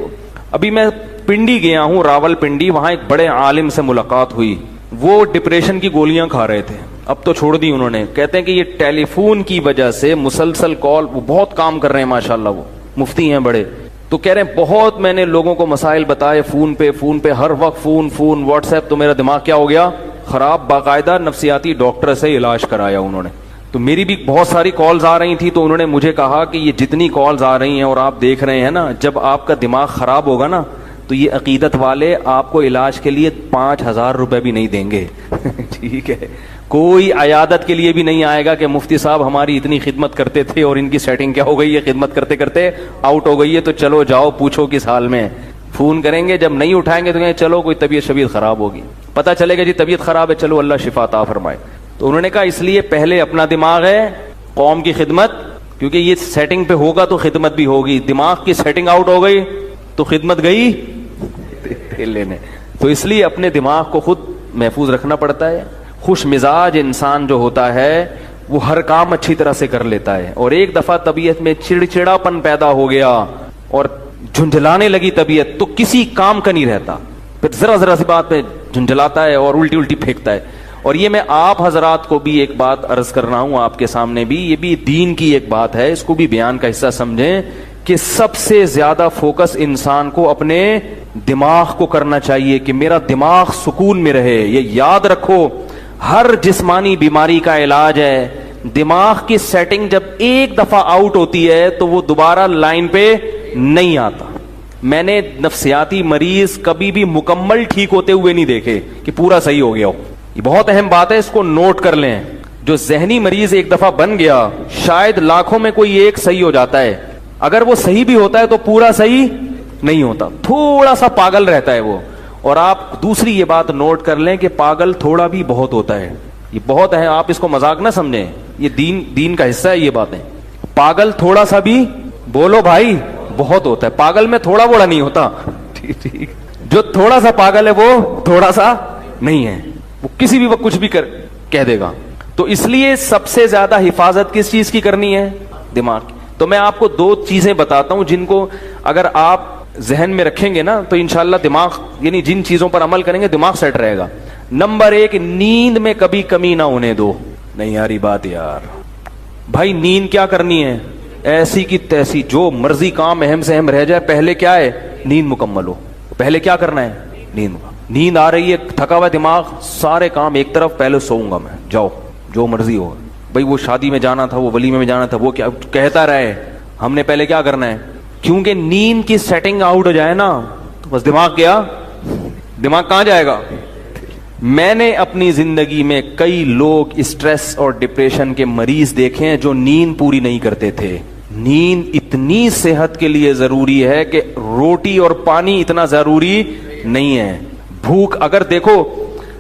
Speaker 1: ابھی میں پنڈی گیا ہوں, راول پنڈی, وہاں ایک بڑے عالم سے ملاقات ہوئی. وہ ڈپریشن کی گولیاں کھا رہے تھے, اب تو چھوڑ دی انہوں نے. کہتے ہیں کہ یہ ٹیلی فون کی وجہ سے مسلسل کال, وہ بہت کام کر رہے ہیں ماشاءاللہ, وہ مفتی ہیں بڑے. تو کہہ رہے ہیں بہت میں نے لوگوں کو مسائل بتائے, فون پہ ہر وقت فون واٹس ایپ, تو میرا دماغ کیا ہو گیا خراب. باقاعدہ نفسیاتی ڈاکٹر سے علاج کرایا انہوں نے. تو میری بھی بہت ساری کالز آ رہی تھی, تو انہوں نے مجھے کہا کہ یہ جتنی کالز آ رہی ہیں اور آپ دیکھ رہے ہیں نا, جب آپ کا دماغ خراب ہوگا نا تو یہ عقیدت والے آپ کو علاج کے لیے 5,000 روپے بھی نہیں دیں گے. ٹھیک ہے, کوئی عیادت کے لیے بھی نہیں آئے گا کہ مفتی صاحب ہماری اتنی خدمت کرتے تھے اور ان کی سیٹنگ کیا ہو گئی ہے, خدمت کرتے کرتے آؤٹ ہو گئی ہے, تو چلو جاؤ پوچھو کس حال میں. فون کریں گے, جب نہیں اٹھائیں گے تو کہیں چلو کوئی طبیعت خراب ہوگی. پتہ چلے گا جی طبیعت خراب ہے, چلو اللہ شفا عطا فرمائے. تو انہوں نے کہا اس لیے پہلے اپنا دماغ ہے, قوم کی خدمت, کیونکہ یہ سیٹنگ پہ ہوگا تو خدمت بھی ہوگی. دماغ کی سیٹنگ آؤٹ ہو گئی تو خدمت گئی لینے. تو اس لیے اپنے دماغ کو خود محفوظ رکھنا پڑتا ہے. خوش مزاج انسان جو ہوتا ہے وہ ہر کام اچھی طرح سے کر لیتا ہے, اور ایک دفعہ طبیعت میں چڑچڑاپن پیدا ہو گیا اور جھنجھلانے لگی طبیعت, تو کسی کام کا نہیں رہتا. پھر ذرا سی بات پہ
Speaker 2: جھنجھلاتا ہے اور الٹی الٹی پھینکتا ہے. اور یہ میں آپ حضرات کو بھی ایک بات عرض کر رہا ہوں آپ کے سامنے بھی, یہ بھی دین کی ایک بات ہے, اس کو بھی بیان کا حصہ سمجھیں کہ سب سے زیادہ فوکس انسان کو اپنے دماغ کو کرنا چاہیے کہ میرا دماغ سکون میں رہے. یہ یاد رکھو, ہر جسمانی بیماری کا علاج ہے. دماغ کی سیٹنگ جب ایک دفعہ آؤٹ ہوتی ہے تو وہ دوبارہ لائن پہ نہیں آتا. میں نے نفسیاتی مریض کبھی بھی مکمل ٹھیک ہوتے ہوئے نہیں دیکھے کہ پورا صحیح ہو گیا ہو. یہ بہت اہم بات ہے, اس کو نوٹ کر لیں. جو ذہنی مریض ایک دفعہ بن گیا, شاید لاکھوں میں کوئی ایک صحیح ہو جاتا ہے. اگر وہ صحیح بھی ہوتا ہے تو پورا صحیح نہیں ہوتا, تھوڑا سا پاگل رہتا ہے وہ. اور آپ دوسری یہ بات نوٹ کر لیں کہ پاگل تھوڑا بھی بہت ہوتا ہے. یہ بہت ہے, آپ اس کو مذاق نہ سمجھیں, یہ دین کا حصہ ہے یہ باتیں. پاگل تھوڑا سا بھی, بولو بھائی, بہت ہوتا ہے. پاگل میں تھوڑا بوڑا نہیں ہوتا. ٹھیک, جو تھوڑا سا پاگل ہے وہ تھوڑا سا نہیں ہے, وہ کسی بھی وقت کچھ بھی کہہ دے گا. تو اس لیے سب سے زیادہ حفاظت کس چیز کی کرنی ہے؟ دماغ کی. تو میں آپ کو 2 چیزیں بتاتا ہوں جن کو اگر آپ ذہن میں رکھیں گے نا تو انشاءاللہ دماغ, یعنی جن چیزوں پر عمل کریں گے دماغ سیٹ رہے گا. نمبر 1, نیند میں کبھی کمی نہ ہونے دو. نہیں یاری بات یار, بھائی نیند کیا کرنی ہے؟ ایسی کی تیسی, جو مرضی کام اہم سے اہم رہ جائے, پہلے کیا ہے؟ نیند مکمل ہو. پہلے کیا کرنا ہے؟ نیند آ رہی ہے, تھکا ہوا دماغ, سارے کام ایک طرف, پہلے سوؤں گا میں. جاؤ جو مرضی ہو بھائی, وہ شادی میں جانا تھا, وہ ولیمے میں جانا تھا, وہ کیا کہتا رہے, ہم نے پہلے کیا کرنا ہے. کیونکہ نیند کی سیٹنگ آؤٹ ہو جائے نا تو بس دماغ گیا, دماغ کہاں جائے گا. میں نے اپنی زندگی میں کئی لوگ اسٹریس اور ڈپریشن کے مریض دیکھے ہیں جو نیند پوری نہیں کرتے تھے. نیند اتنی صحت کے لیے ضروری ہے کہ روٹی اور پانی اتنا ضروری نہیں ہے. بھوک, اگر دیکھو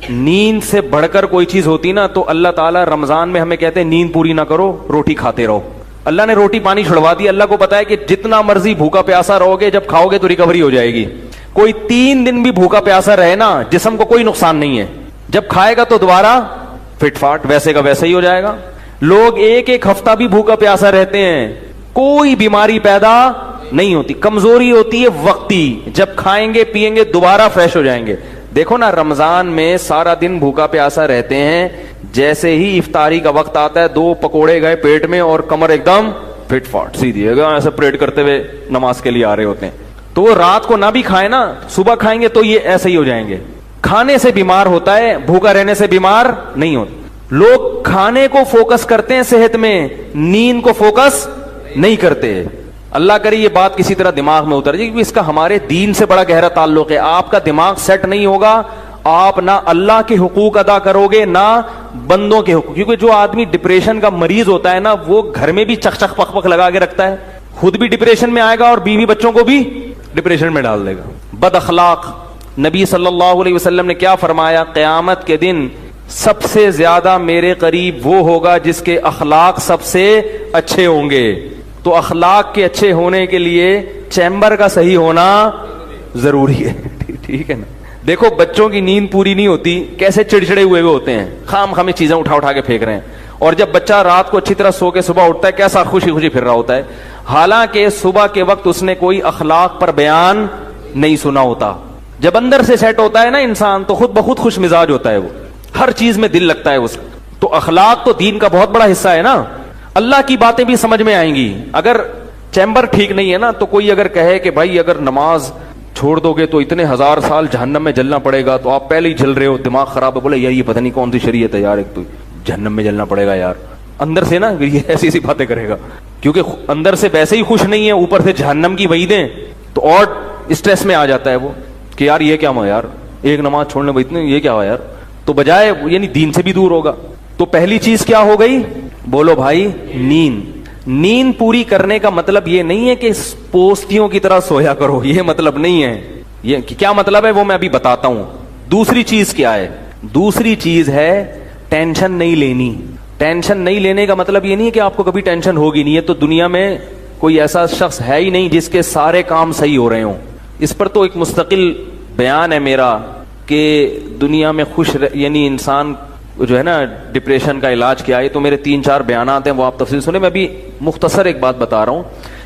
Speaker 2: نیند سے بڑھ کر کوئی چیز ہوتی نا تو اللہ تعالیٰ رمضان میں ہمیں کہتے ہیں نیند پوری نہ کرو, روٹی کھاتے رہو. اللہ نے روٹی پانی چھڑوا دی. اللہ کو پتا ہے کہ جتنا مرضی بھوکا پیاسا رہو گے, جب کھاؤ گے تو ریکوری ہو جائے گی. کوئی 3 دن بھی بھوکا پیاسا رہے نا, جسم کو کوئی نقصان نہیں ہے, جب کھائے گا تو دوبارہ فٹ فاٹ ویسے کا ویسے ہی ہو جائے گا. لوگ 1 ہفتہ بھی بھوکا پیاسا رہتے ہیں, کوئی بیماری پیدا نہیں ہوتی. کمزوری ہوتی ہے وقتی, جب کھائیں گے پیئیں گے دوبارہ فریش ہو جائیں گے. دیکھو نا, رمضان میں سارا دن بھوکا پیاسا رہتے ہیں, جیسے ہی افطاری کا وقت آتا ہے 2 پکوڑے گئے پیٹ میں اور کمر ایک دم فٹ فاٹ سیدھی ہے, ایسے پریڈ کرتے ہوئے نماز کے لیے آ رہے ہوتے ہیں. تو وہ رات کو نہ بھی کھائیں نا, صبح کھائیں گے تو یہ ایسے ہی ہو جائیں گے. کھانے سے بیمار ہوتا ہے, بھوکا رہنے سے بیمار نہیں ہوتا. لوگ کھانے کو فوکس کرتے ہیں صحت میں, نیند کو فوکس نہیں کرتے. اللہ کرے یہ بات کسی طرح دماغ میں اتر جائے, کیونکہ اس کا ہمارے دین سے بڑا گہرا تعلق ہے. آپ کا دماغ سیٹ نہیں ہوگا, آپ نہ اللہ کے حقوق ادا کرو گے نہ بندوں کے حقوق. کیونکہ جو آدمی ڈپریشن کا مریض ہوتا ہے نا, وہ گھر میں بھی چک چک پک پک لگا کے رکھتا ہے, خود بھی ڈپریشن میں آئے گا اور بیوی بچوں کو بھی ڈپریشن میں ڈال دے گا. بد اخلاق. نبی صلی اللہ علیہ وسلم نے کیا فرمایا؟ قیامت کے دن سب سے زیادہ میرے قریب وہ ہوگا جس کے اخلاق سب سے اچھے ہوں گے. تو اخلاق کے اچھے ہونے کے لیے چیمبر کا صحیح ہونا ضروری ہے. ٹھیک ہے نا. دیکھو بچوں کی نیند پوری نہیں ہوتی, کیسے چڑچڑے ہوئے ہوتے ہیں, خام چیزیں اٹھا کے پھینک رہے ہیں. اور جب بچہ رات کو اچھی طرح سو کے صبح اٹھتا ہے, کیسا خوشی خوشی پھر رہا ہوتا ہے, حالانکہ صبح کے وقت اس نے کوئی اخلاق پر بیان نہیں سنا ہوتا. جب اندر سے سیٹ ہوتا ہے نا انسان, تو خود بخود خوش مزاج ہوتا ہے, وہ ہر چیز میں دل لگتا ہے اس کا. تو اخلاق تو دین کا بہت بڑا حصہ ہے نا. اللہ کی باتیں بھی سمجھ میں آئیں گی. اگر چیمبر ٹھیک نہیں ہے نا, تو کوئی اگر کہے کہ بھائی اگر نماز چھوڑ دو گے تو اتنے 1000 سال جہنم میں جلنا پڑے گا, تو آپ پہلے ہی جل رہے ہو, دماغ خراب ہے. بولے یار یہ پتہ نہیں کون سی شریعت ہے یار, ایک تو جہنم میں جلنا پڑے گا یار. اندر سے نا یہ ایسی باتیں کرے گا, کیونکہ اندر سے ویسے ہی خوش نہیں ہے, اوپر سے جہنم کی وعیدیں, تو اور اسٹریس میں آ جاتا ہے وہ کہ یار یہ کیا ہوا یار, ایک نماز چھوڑنے میں اتنے یہ کیا ہوا یار. تو بجائے یعنی دین سے بھی دور ہوگا. تو پہلی چیز کیا ہو گئی؟ بولو بھائی, نیند. نیند پوری کرنے کا مطلب یہ نہیں ہے کہ پوستیوں کی طرح سویا کرو, یہ مطلب نہیں ہے. یہ کیا مطلب ہے وہ میں ابھی بتاتا ہوں. دوسری چیز کیا ہے؟ دوسری چیز ہے ٹینشن نہیں لینی. ٹینشن نہیں لینے کا مطلب یہ نہیں ہے کہ آپ کو کبھی ٹینشن ہوگی نہیں. ہے تو دنیا میں کوئی ایسا شخص ہے ہی نہیں جس کے سارے کام صحیح ہو رہے ہوں. اس پر تو ایک مستقل بیان ہے میرا کہ دنیا میں یعنی انسان جو ہے نا ڈپریشن کا علاج کیا ہے. تو میرے 3-4 بیانات ہیں, وہ آپ تفصیل سنیں. میں ابھی مختصر ایک بات بتا رہا ہوں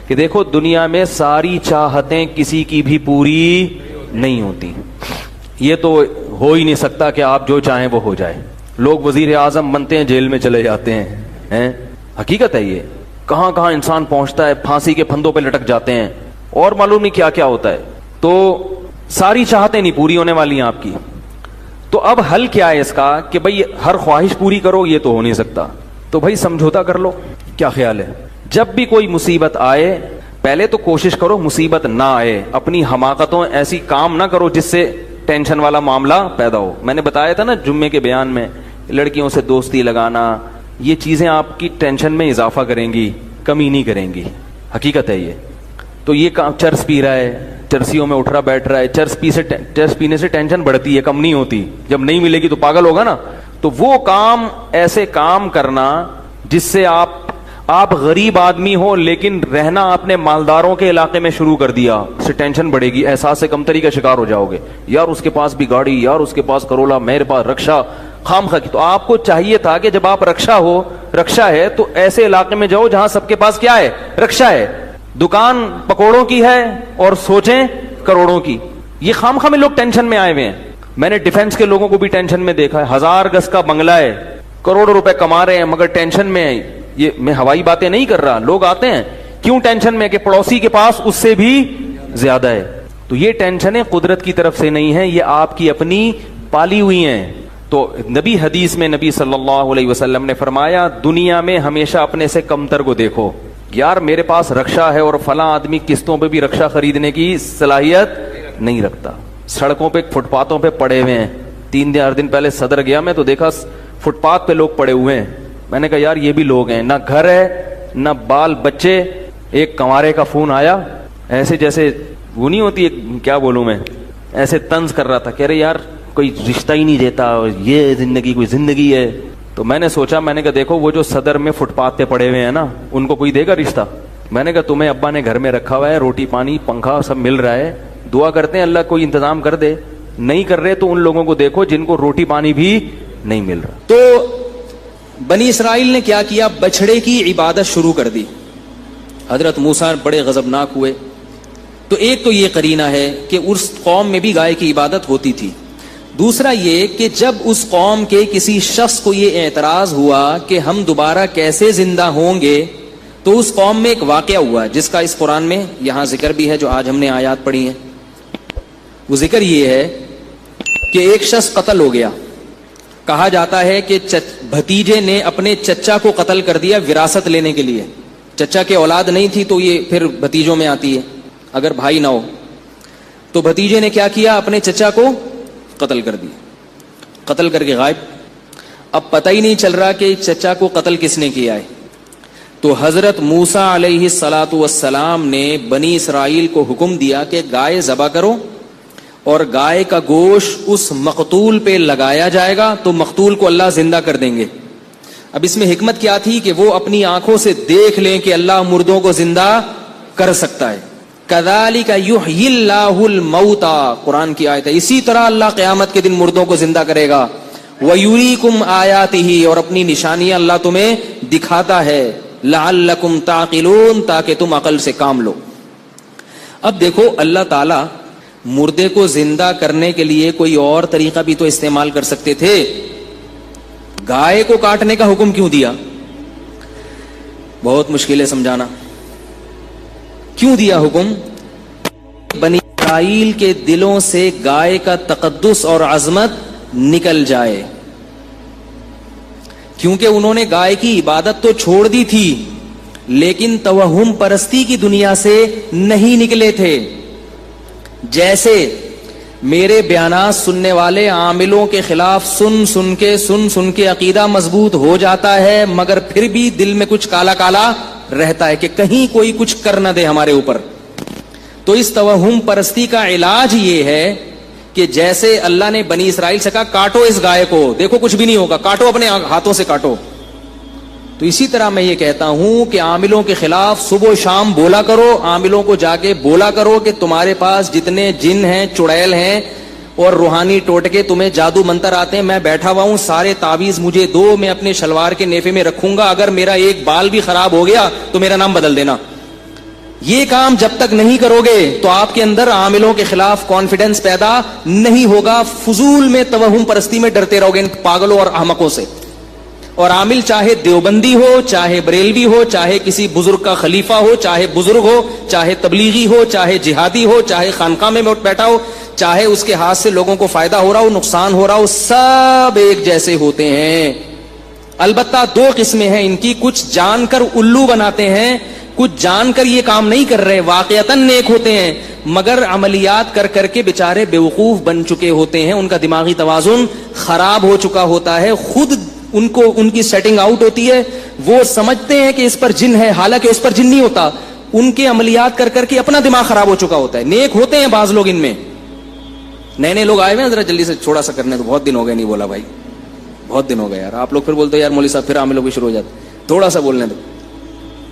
Speaker 2: کہ دیکھو دنیا میں ساری چاہتیں کسی کی بھی پوری نہیں ہوتی. یہ تو ہو ہی نہیں سکتا کہ آپ جو چاہیں وہ ہو جائے. لوگ وزیر اعظم بنتے ہیں, جیل میں چلے جاتے ہیں. حقیقت ہے یہ. کہاں کہاں انسان پہنچتا ہے, پھانسی کے پھندوں پہ لٹک جاتے ہیں, اور معلوم نہیں کیا کیا ہوتا ہے. تو ساری چاہتیں نہیں پوری ہونے والی ہیں آپ کی. تو اب حل کیا ہے اس کا کہ بھئی ہر خواہش پوری کرو, یہ تو ہو نہیں سکتا. تو بھئی سمجھوتا کر لو. کیا خیال ہے؟ جب بھی کوئی مصیبت آئے پہلے تو کوشش کرو مصیبت نہ آئے. اپنی حماقتوں ایسی کام نہ کرو جس سے ٹینشن والا معاملہ پیدا ہو. میں نے بتایا تھا نا جمعے کے بیان میں, لڑکیوں سے دوستی لگانا, یہ چیزیں آپ کی ٹینشن میں اضافہ کریں گی, کمی نہیں کریں گی. حقیقت ہے یہ. تو یہ چرس پی رہا ہے, چرسیوں میں اٹھ رہا بیٹھ رہا ہے, چرس پینے سے ٹینشن بڑھتی ہے, کم نہیں ہوتی. جب نہیں ملے گی تو پاگل ہوگا نا. تو وہ کام, ایسے کام کرنا جس سے آپ غریب آدمی ہو لیکن رہنا آپ نے مالداروں کے علاقے میں شروع کر دیا, اس سے ٹینشن بڑھے گی, احساس کمتری کا شکار ہو جاؤ گے. یار اس کے پاس بھی گاڑی, یار اس کے پاس کرولا, میرے پاس رکشا, خام خواہ کی. تو آپ کو چاہیے تھا کہ جب آپ رکشا ہے تو ایسے علاقے میں جاؤ جہاں سب کے پاس کیا ہے, رکشا ہے. دکان پکوڑوں کی ہے اور سوچیں کروڑوں کی. یہ خام خواہ میں لوگ ٹینشن میں آئے ہوئے ہیں. میں نے ڈیفنس کے لوگوں کو بھی ٹینشن میں دیکھا ہے. 1000 گز کا بنگلہ ہے, کروڑوں روپے کما رہے ہیں, مگر ٹینشن میں ہے. یہ میں ہوائی باتیں نہیں کر رہا. لوگ آتے ہیں کیوں ٹینشن میں کہ پڑوسی کے پاس اس سے بھی زیادہ ہے. تو یہ ٹینشنیں قدرت کی طرف سے نہیں ہیں, یہ آپ کی اپنی پالی ہوئی ہیں. تو نبی حدیث میں نبی صلی اللہ علیہ وسلم نے فرمایا دنیا میں ہمیشہ اپنے سے کمتر کو دیکھو. یار میرے پاس رکشا ہے اور فلاں آدمی قسطوں پہ بھی رکشا خریدنے کی صلاحیت نہیں رکھتا. سڑکوں پہ فٹ پاتھوں پہ پڑے ہوئے ہیں. 3-4 دن پہلے صدر گیا میں تو دیکھا فٹ پاتھ پہ لوگ پڑے ہوئے ہیں. میں نے کہا یار یہ بھی لوگ ہیں, نہ گھر ہے نہ بال بچے. ایک کنوارے کا فون آیا, ایسے جیسے وہ نہیں ہوتی, کیا بولوں میں, ایسے طنز کر رہا تھا, کہہ رہے یار کوئی رشتہ ہی نہیں دیتا, یہ زندگی کوئی زندگی ہے. تو میں نے سوچا, میں نے کہا دیکھو وہ جو صدر میں فٹ پاتھ پہ پڑے ہوئے ہیں نا, ان کو کوئی دے گا رشتہ؟ میں نے کہا تمہیں ابا نے گھر میں رکھا ہوا ہے, روٹی پانی پنکھا سب مل رہا ہے, دعا کرتے ہیں اللہ کوئی انتظام کر دے. نہیں کر رہے تو ان لوگوں کو دیکھو جن کو روٹی پانی بھی نہیں مل رہا.
Speaker 1: تو بنی اسرائیل نے کیا کیا, بچڑے کی عبادت شروع کر دی. حضرت موسیٰ بڑے غضبناک ہوئے. تو ایک تو یہ قرینہ ہے کہ اس قوم میں بھی گائے کی عبادت ہوتی تھی. دوسرا یہ کہ جب اس قوم کے کسی شخص کو یہ اعتراض ہوا کہ ہم دوبارہ کیسے زندہ ہوں گے, تو اس قوم میں ایک واقعہ ہوا جس کا اس قرآن میں یہاں ذکر بھی ہے جو آج ہم نے آیات پڑھی ہیں. وہ ذکر یہ ہے کہ ایک شخص قتل ہو گیا. کہا جاتا ہے کہ بھتیجے نے اپنے چچا کو قتل کر دیا وراثت لینے کے لیے. چچا کے اولاد نہیں تھی تو یہ پھر بھتیجوں میں آتی ہے اگر بھائی نہ ہو. تو بھتیجے نے کیا کیا, اپنے چچا کو قتل کر دیا, قتل کر کے غائب. اب پتہ ہی نہیں چل رہا کہ چچا کو قتل کس نے کیا ہے. تو حضرت موسیٰ علیہ الصلاۃ والسلام نے بنی اسرائیل کو حکم دیا کہ گائے ذبح کرو اور گائے کا گوشت اس مقتول پہ لگایا جائے گا تو مقتول کو اللہ زندہ کر دیں گے. اب اس میں حکمت کیا تھی کہ وہ اپنی آنکھوں سے دیکھ لیں کہ اللہ مردوں کو زندہ کر سکتا ہے. کذالک یحیی اللہ الموتى, قرآن کی آیت ہے. اسی طرح اللہ قیامت کے دن مردوں کو زندہ کرے گا. ویریکم آیاتہ, اور اپنی نشانیاں اللہ تمہیں دکھاتا ہے. لعلکم تعقلون, تاکہ تم عقل سے کام لو. اب دیکھو اللہ تعالی مردے کو زندہ کرنے کے لیے کوئی اور طریقہ بھی تو استعمال کر سکتے تھے. گائے کو کاٹنے کا حکم کیوں دیا؟ بہت مشکل ہے سمجھانا. کیوں دیا حکم؟ بنی اسرائیل کے دلوں سے گائے کا تقدس اور عظمت نکل جائے, کیونکہ انہوں نے گائے کی عبادت تو چھوڑ دی تھی لیکن توہم پرستی کی دنیا سے نہیں نکلے تھے. جیسے میرے بیانات سننے والے عاملوں کے خلاف سن کے عقیدہ مضبوط ہو جاتا ہے, مگر پھر بھی دل میں کچھ کالا کالا رہتا ہے کہ کہیں کوئی کچھ کر نہ دے ہمارے اوپر. تو اس توہم پرستی کا علاج یہ ہے کہ جیسے اللہ نے بنی اسرائیل سے کہا کاٹو اس گائے کو, دیکھو کچھ بھی نہیں ہوگا, کاٹو اپنے ہاتھوں سے کاٹو. تو اسی طرح میں یہ کہتا ہوں کہ عاملوں کے خلاف صبح و شام بولا کرو, عاملوں کو جا کے بولا کرو کہ تمہارے پاس جتنے جن ہیں, چڑیل ہیں اور روحانی ٹوٹکے تمہیں جادو منتر آتے ہیں, میں بیٹھا ہوا ہوں, سارے تعویذ مجھے دو, میں اپنے شلوار کے نیفے میں رکھوں گا, اگر میرا ایک بال بھی خراب ہو گیا تو میرا نام بدل دینا. یہ کام جب تک نہیں کرو گے تو آپ کے اندر عاملوں کے خلاف کانفیڈنس پیدا نہیں ہوگا. فضول میں توہم پرستی میں ڈرتے رہو گے ان پاگلوں اور احمقوں سے. اور عامل چاہے دیوبندی ہو, چاہے بریلوی ہو, چاہے کسی بزرگ کا خلیفہ ہو, چاہے بزرگ ہو, چاہے تبلیغی ہو, چاہے جہادی ہو, چاہے خانقاہ میں بیٹھا ہو, چاہے اس کے ہاتھ سے لوگوں کو فائدہ ہو رہا ہو, نقصان ہو رہا ہو, سب ایک جیسے ہوتے ہیں. البتہ دو قسمیں ہیں ان کی. کچھ جان کر الو بناتے ہیں, کچھ جان کر یہ کام نہیں کر رہے, واقعتاً نیک ہوتے ہیں مگر عملیات کر کر کے بیچارے بیوقوف بن چکے ہوتے ہیں. ان کا دماغی توازن خراب ہو چکا ہوتا ہے, خود ان کو ان کی سیٹنگ آؤٹ ہوتی ہے. وہ سمجھتے ہیں کہ اس پر جن ہے, حالانکہ اس پر جن نہیں ہوتا. ان کے عملیات کر کر کے اپنا دماغ خراب ہو چکا ہوتا ہے. نیک ہوتے ہیں بعض لوگ ان میں. نئے لوگ آئے ہوئے ہیں, ذرا جلدی سے چھوڑا سا کرنے, تو بہت دن ہو گئے نہیں بولا بھائی, بہت دن ہو گئے یار. آپ لوگ پھر بولتے ہیں یار مولوی صاحب پھر عاملوں بھی شروع ہو جاتے, تھوڑا سا بولنے دو.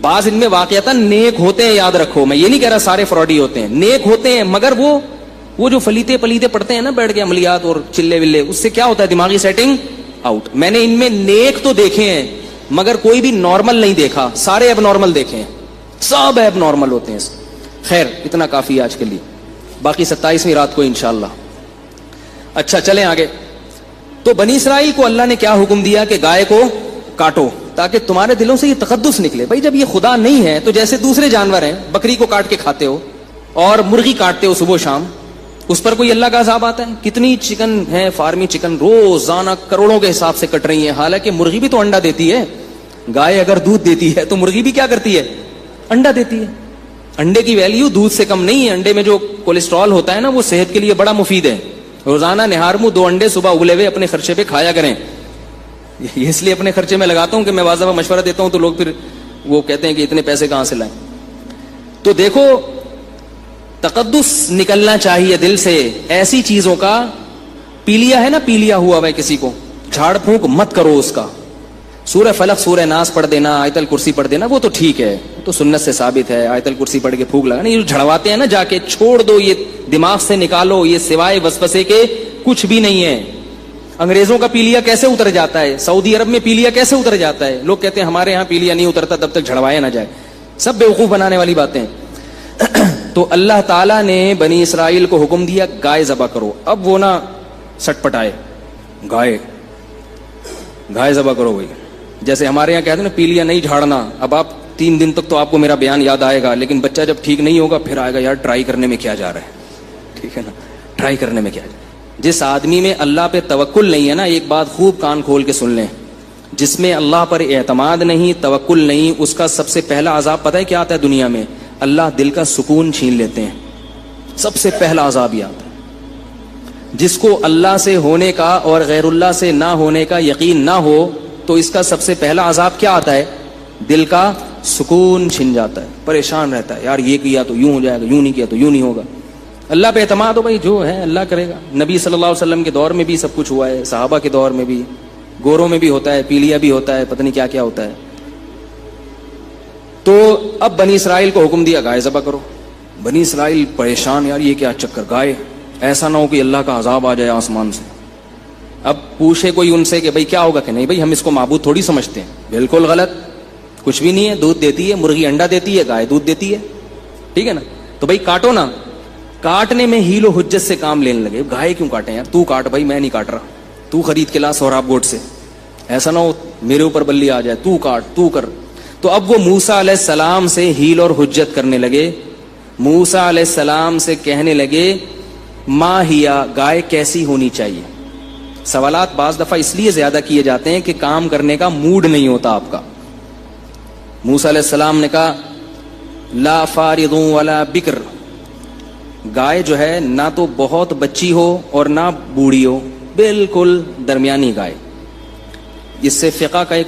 Speaker 1: بعض ان میں واقعتاً نیک ہوتے ہیں, یاد رکھو. میں یہ نہیں کہہ رہا سارے فراڈی ہوتے ہیں, نیک ہوتے ہیں مگر وہ جو فلیتے پلیتے پڑھتے ہیں نا بیٹھ کے عملیات اور چلے ولے, اس سے کیا ہوتا ہے دماغی سیٹنگ آؤٹ. میں نے ان میں نیک تو دیکھے ہیں مگر کوئی بھی نارمل نہیں دیکھا, سارے اب نارمل دیکھے ہیں, سب اب نارمل ہوتے ہیں. خیر اتنا کافی آج کے لیے, باقی 27ویں رات کو انشاءاللہ. اچھا چلیں آگے. تو بنی اسرائیل کو اللہ نے کیا حکم دیا کہ گائے کو کاٹو تاکہ تمہارے دلوں سے یہ تقدس نکلے. بھائی جب یہ خدا نہیں ہے تو جیسے دوسرے جانور ہیں, بکری کو کاٹ کے کھاتے ہو اور مرغی کاٹتے ہو صبح شام, اس پر کوئی اللہ کا عذاب آتا ہے؟ کتنی چکن ہے, فارمی چکن روزانہ کروڑوں کے حساب سے کٹ رہی ہیں, حالانکہ مرغی بھی تو انڈا دیتی ہے. گائے اگر دودھ دیتی ہے تو مرغی بھی کیا کرتی ہے, انڈا دیتی ہے. انڈے کی ویلیو دودھ سے کم نہیں ہے. انڈے میں جو کولیسٹرول ہوتا ہے نا وہ صحت کے لیے بڑا مفید ہے. روزانہ نہار منہ 2 انڈے صبح ابلے ہوئے اپنے خرچے پہ کھایا کریں. یہ اس لیے اپنے خرچے میں لگاتا ہوں کہ میں واضح مشورہ دیتا ہوں تو لوگ پھر وہ کہتے ہیں کہ اتنے پیسے کہاں سے لائیں. تو دیکھو تقدس نکلنا چاہیے دل سے. ایسی چیزوں کا پیلیا ہے نا, پیلیا ہوا ہے کسی کو, جھاڑ پھونک مت کرو اس کا. سورہ فلق سورہ ناس پڑھ دینا, آیت الکرسی پڑھ دینا, وہ تو ٹھیک ہے, تو سنت سے ثابت ہے. آیت الکرسی پڑھ کے پھونک لگانا, یہ جو جھڑواتے ہیں نا جا کے, چھوڑ دو, یہ دماغ سے نکالو, یہ سوائے وسوسے کے کچھ بھی نہیں ہے. انگریزوں کا پیلیا کیسے اتر جاتا ہے, سعودی عرب میں پیلیا کیسے اتر جاتا ہے؟ لوگ کہتے ہیں ہمارے یہاں پیلیا نہیں اترتا تب تک جھڑوایا نہ جائے. سب بیوقوف بنانے والی باتیں. تو اللہ تعالیٰ نے بنی اسرائیل کو حکم دیا گائے ذبح کرو. اب وہ نہ سٹ پٹائے, گائے ذبح کرو. بھائی جیسے ہمارے یہاں کہتے ہیں نا پیلیا نہیں جھاڑنا. اب آپ 3 دن تک تو آپ کو میرا بیان یاد آئے گا, لیکن بچہ جب ٹھیک نہیں ہوگا پھر آئے گا یار ٹرائی کرنے میں کیا جا رہا ہے. ٹھیک ہے نا, ٹرائی کرنے میں کیا جا رہا ہے. جس آدمی میں اللہ پہ توکل نہیں ہے نا, ایک بات خوب کان کھول کے سن لیں, جس میں اللہ پر اعتماد نہیں, توکل نہیں, اس کا سب سے پہلا عذاب پتہ ہے کیا آتا ہے دنیا میں؟ اللہ دل کا سکون چھین لیتے ہیں. سب سے پہلا عذاب یہ آتا ہے. جس کو اللہ سے ہونے کا اور غیر اللہ سے نہ ہونے کا یقین نہ ہو تو اس کا سب سے پہلا عذاب کیا آتا ہے؟ دل کا سکون چھن جاتا ہے, پریشان رہتا ہے, یار یہ کیا تو یوں ہو جائے گا, یوں نہیں کیا تو یوں نہیں ہوگا. اللہ پہ اعتماد ہو بھائی, جو ہے اللہ کرے گا. نبی صلی اللہ علیہ وسلم کے دور میں بھی سب کچھ ہوا ہے, صحابہ کے دور میں بھی, گوروں میں بھی ہوتا ہے, پیلیا بھی ہوتا ہے, پتہ نہیں کیا کیا ہوتا ہے. تو اب بنی اسرائیل کو حکم دیا گائے ذبح کرو. بنی اسرائیل پریشان, یار یہ کیا چکر, گائے, ایسا نہ ہو کہ اللہ کا عذاب آ جائے آسمان سے. اب پوچھے کوئی ان سے کہ بھائی کیا ہوگا, کہ نہیں بھائی ہم اس کو معبود تھوڑی سمجھتے ہیں. بالکل غلط, کچھ بھی نہیں ہے. دودھ دیتی ہے, مرغی انڈا دیتی ہے, گائے دودھ دیتی ہے. ٹھیک ہے نا. تو بھائی کاٹو نا. کاٹنے میں ہیل و حجت سے کام لینے لگے. گائے کیوں کاٹیں یار, تو کاٹ بھائی, میں نہیں کاٹ رہا, تو خرید کے لا سوراب گوٹ سے, ایسا نہ ہو میرے اوپر بلی آ جائے, تو کاٹ, تو کر. تو اب وہ موسیٰ علیہ السلام سے ہیل اور حجت کرنے لگے. موسیٰ علیہ السلام سے کہنے لگے ما ہیا, گائے کیسی ہونی چاہیے. سوالات بعض دفعہ اس لیے زیادہ کیے جاتے ہیں کہ کام کرنے کا موڈ نہیں ہوتا آپ کا. موسیٰ علیہ السلام نے کہا لا فارض ولا بکر, گائے جو ہے نہ تو بہت بچی ہو اور نہ بوڑھی ہو, بالکل درمیانی گائے. اس سے فقہ کا ایک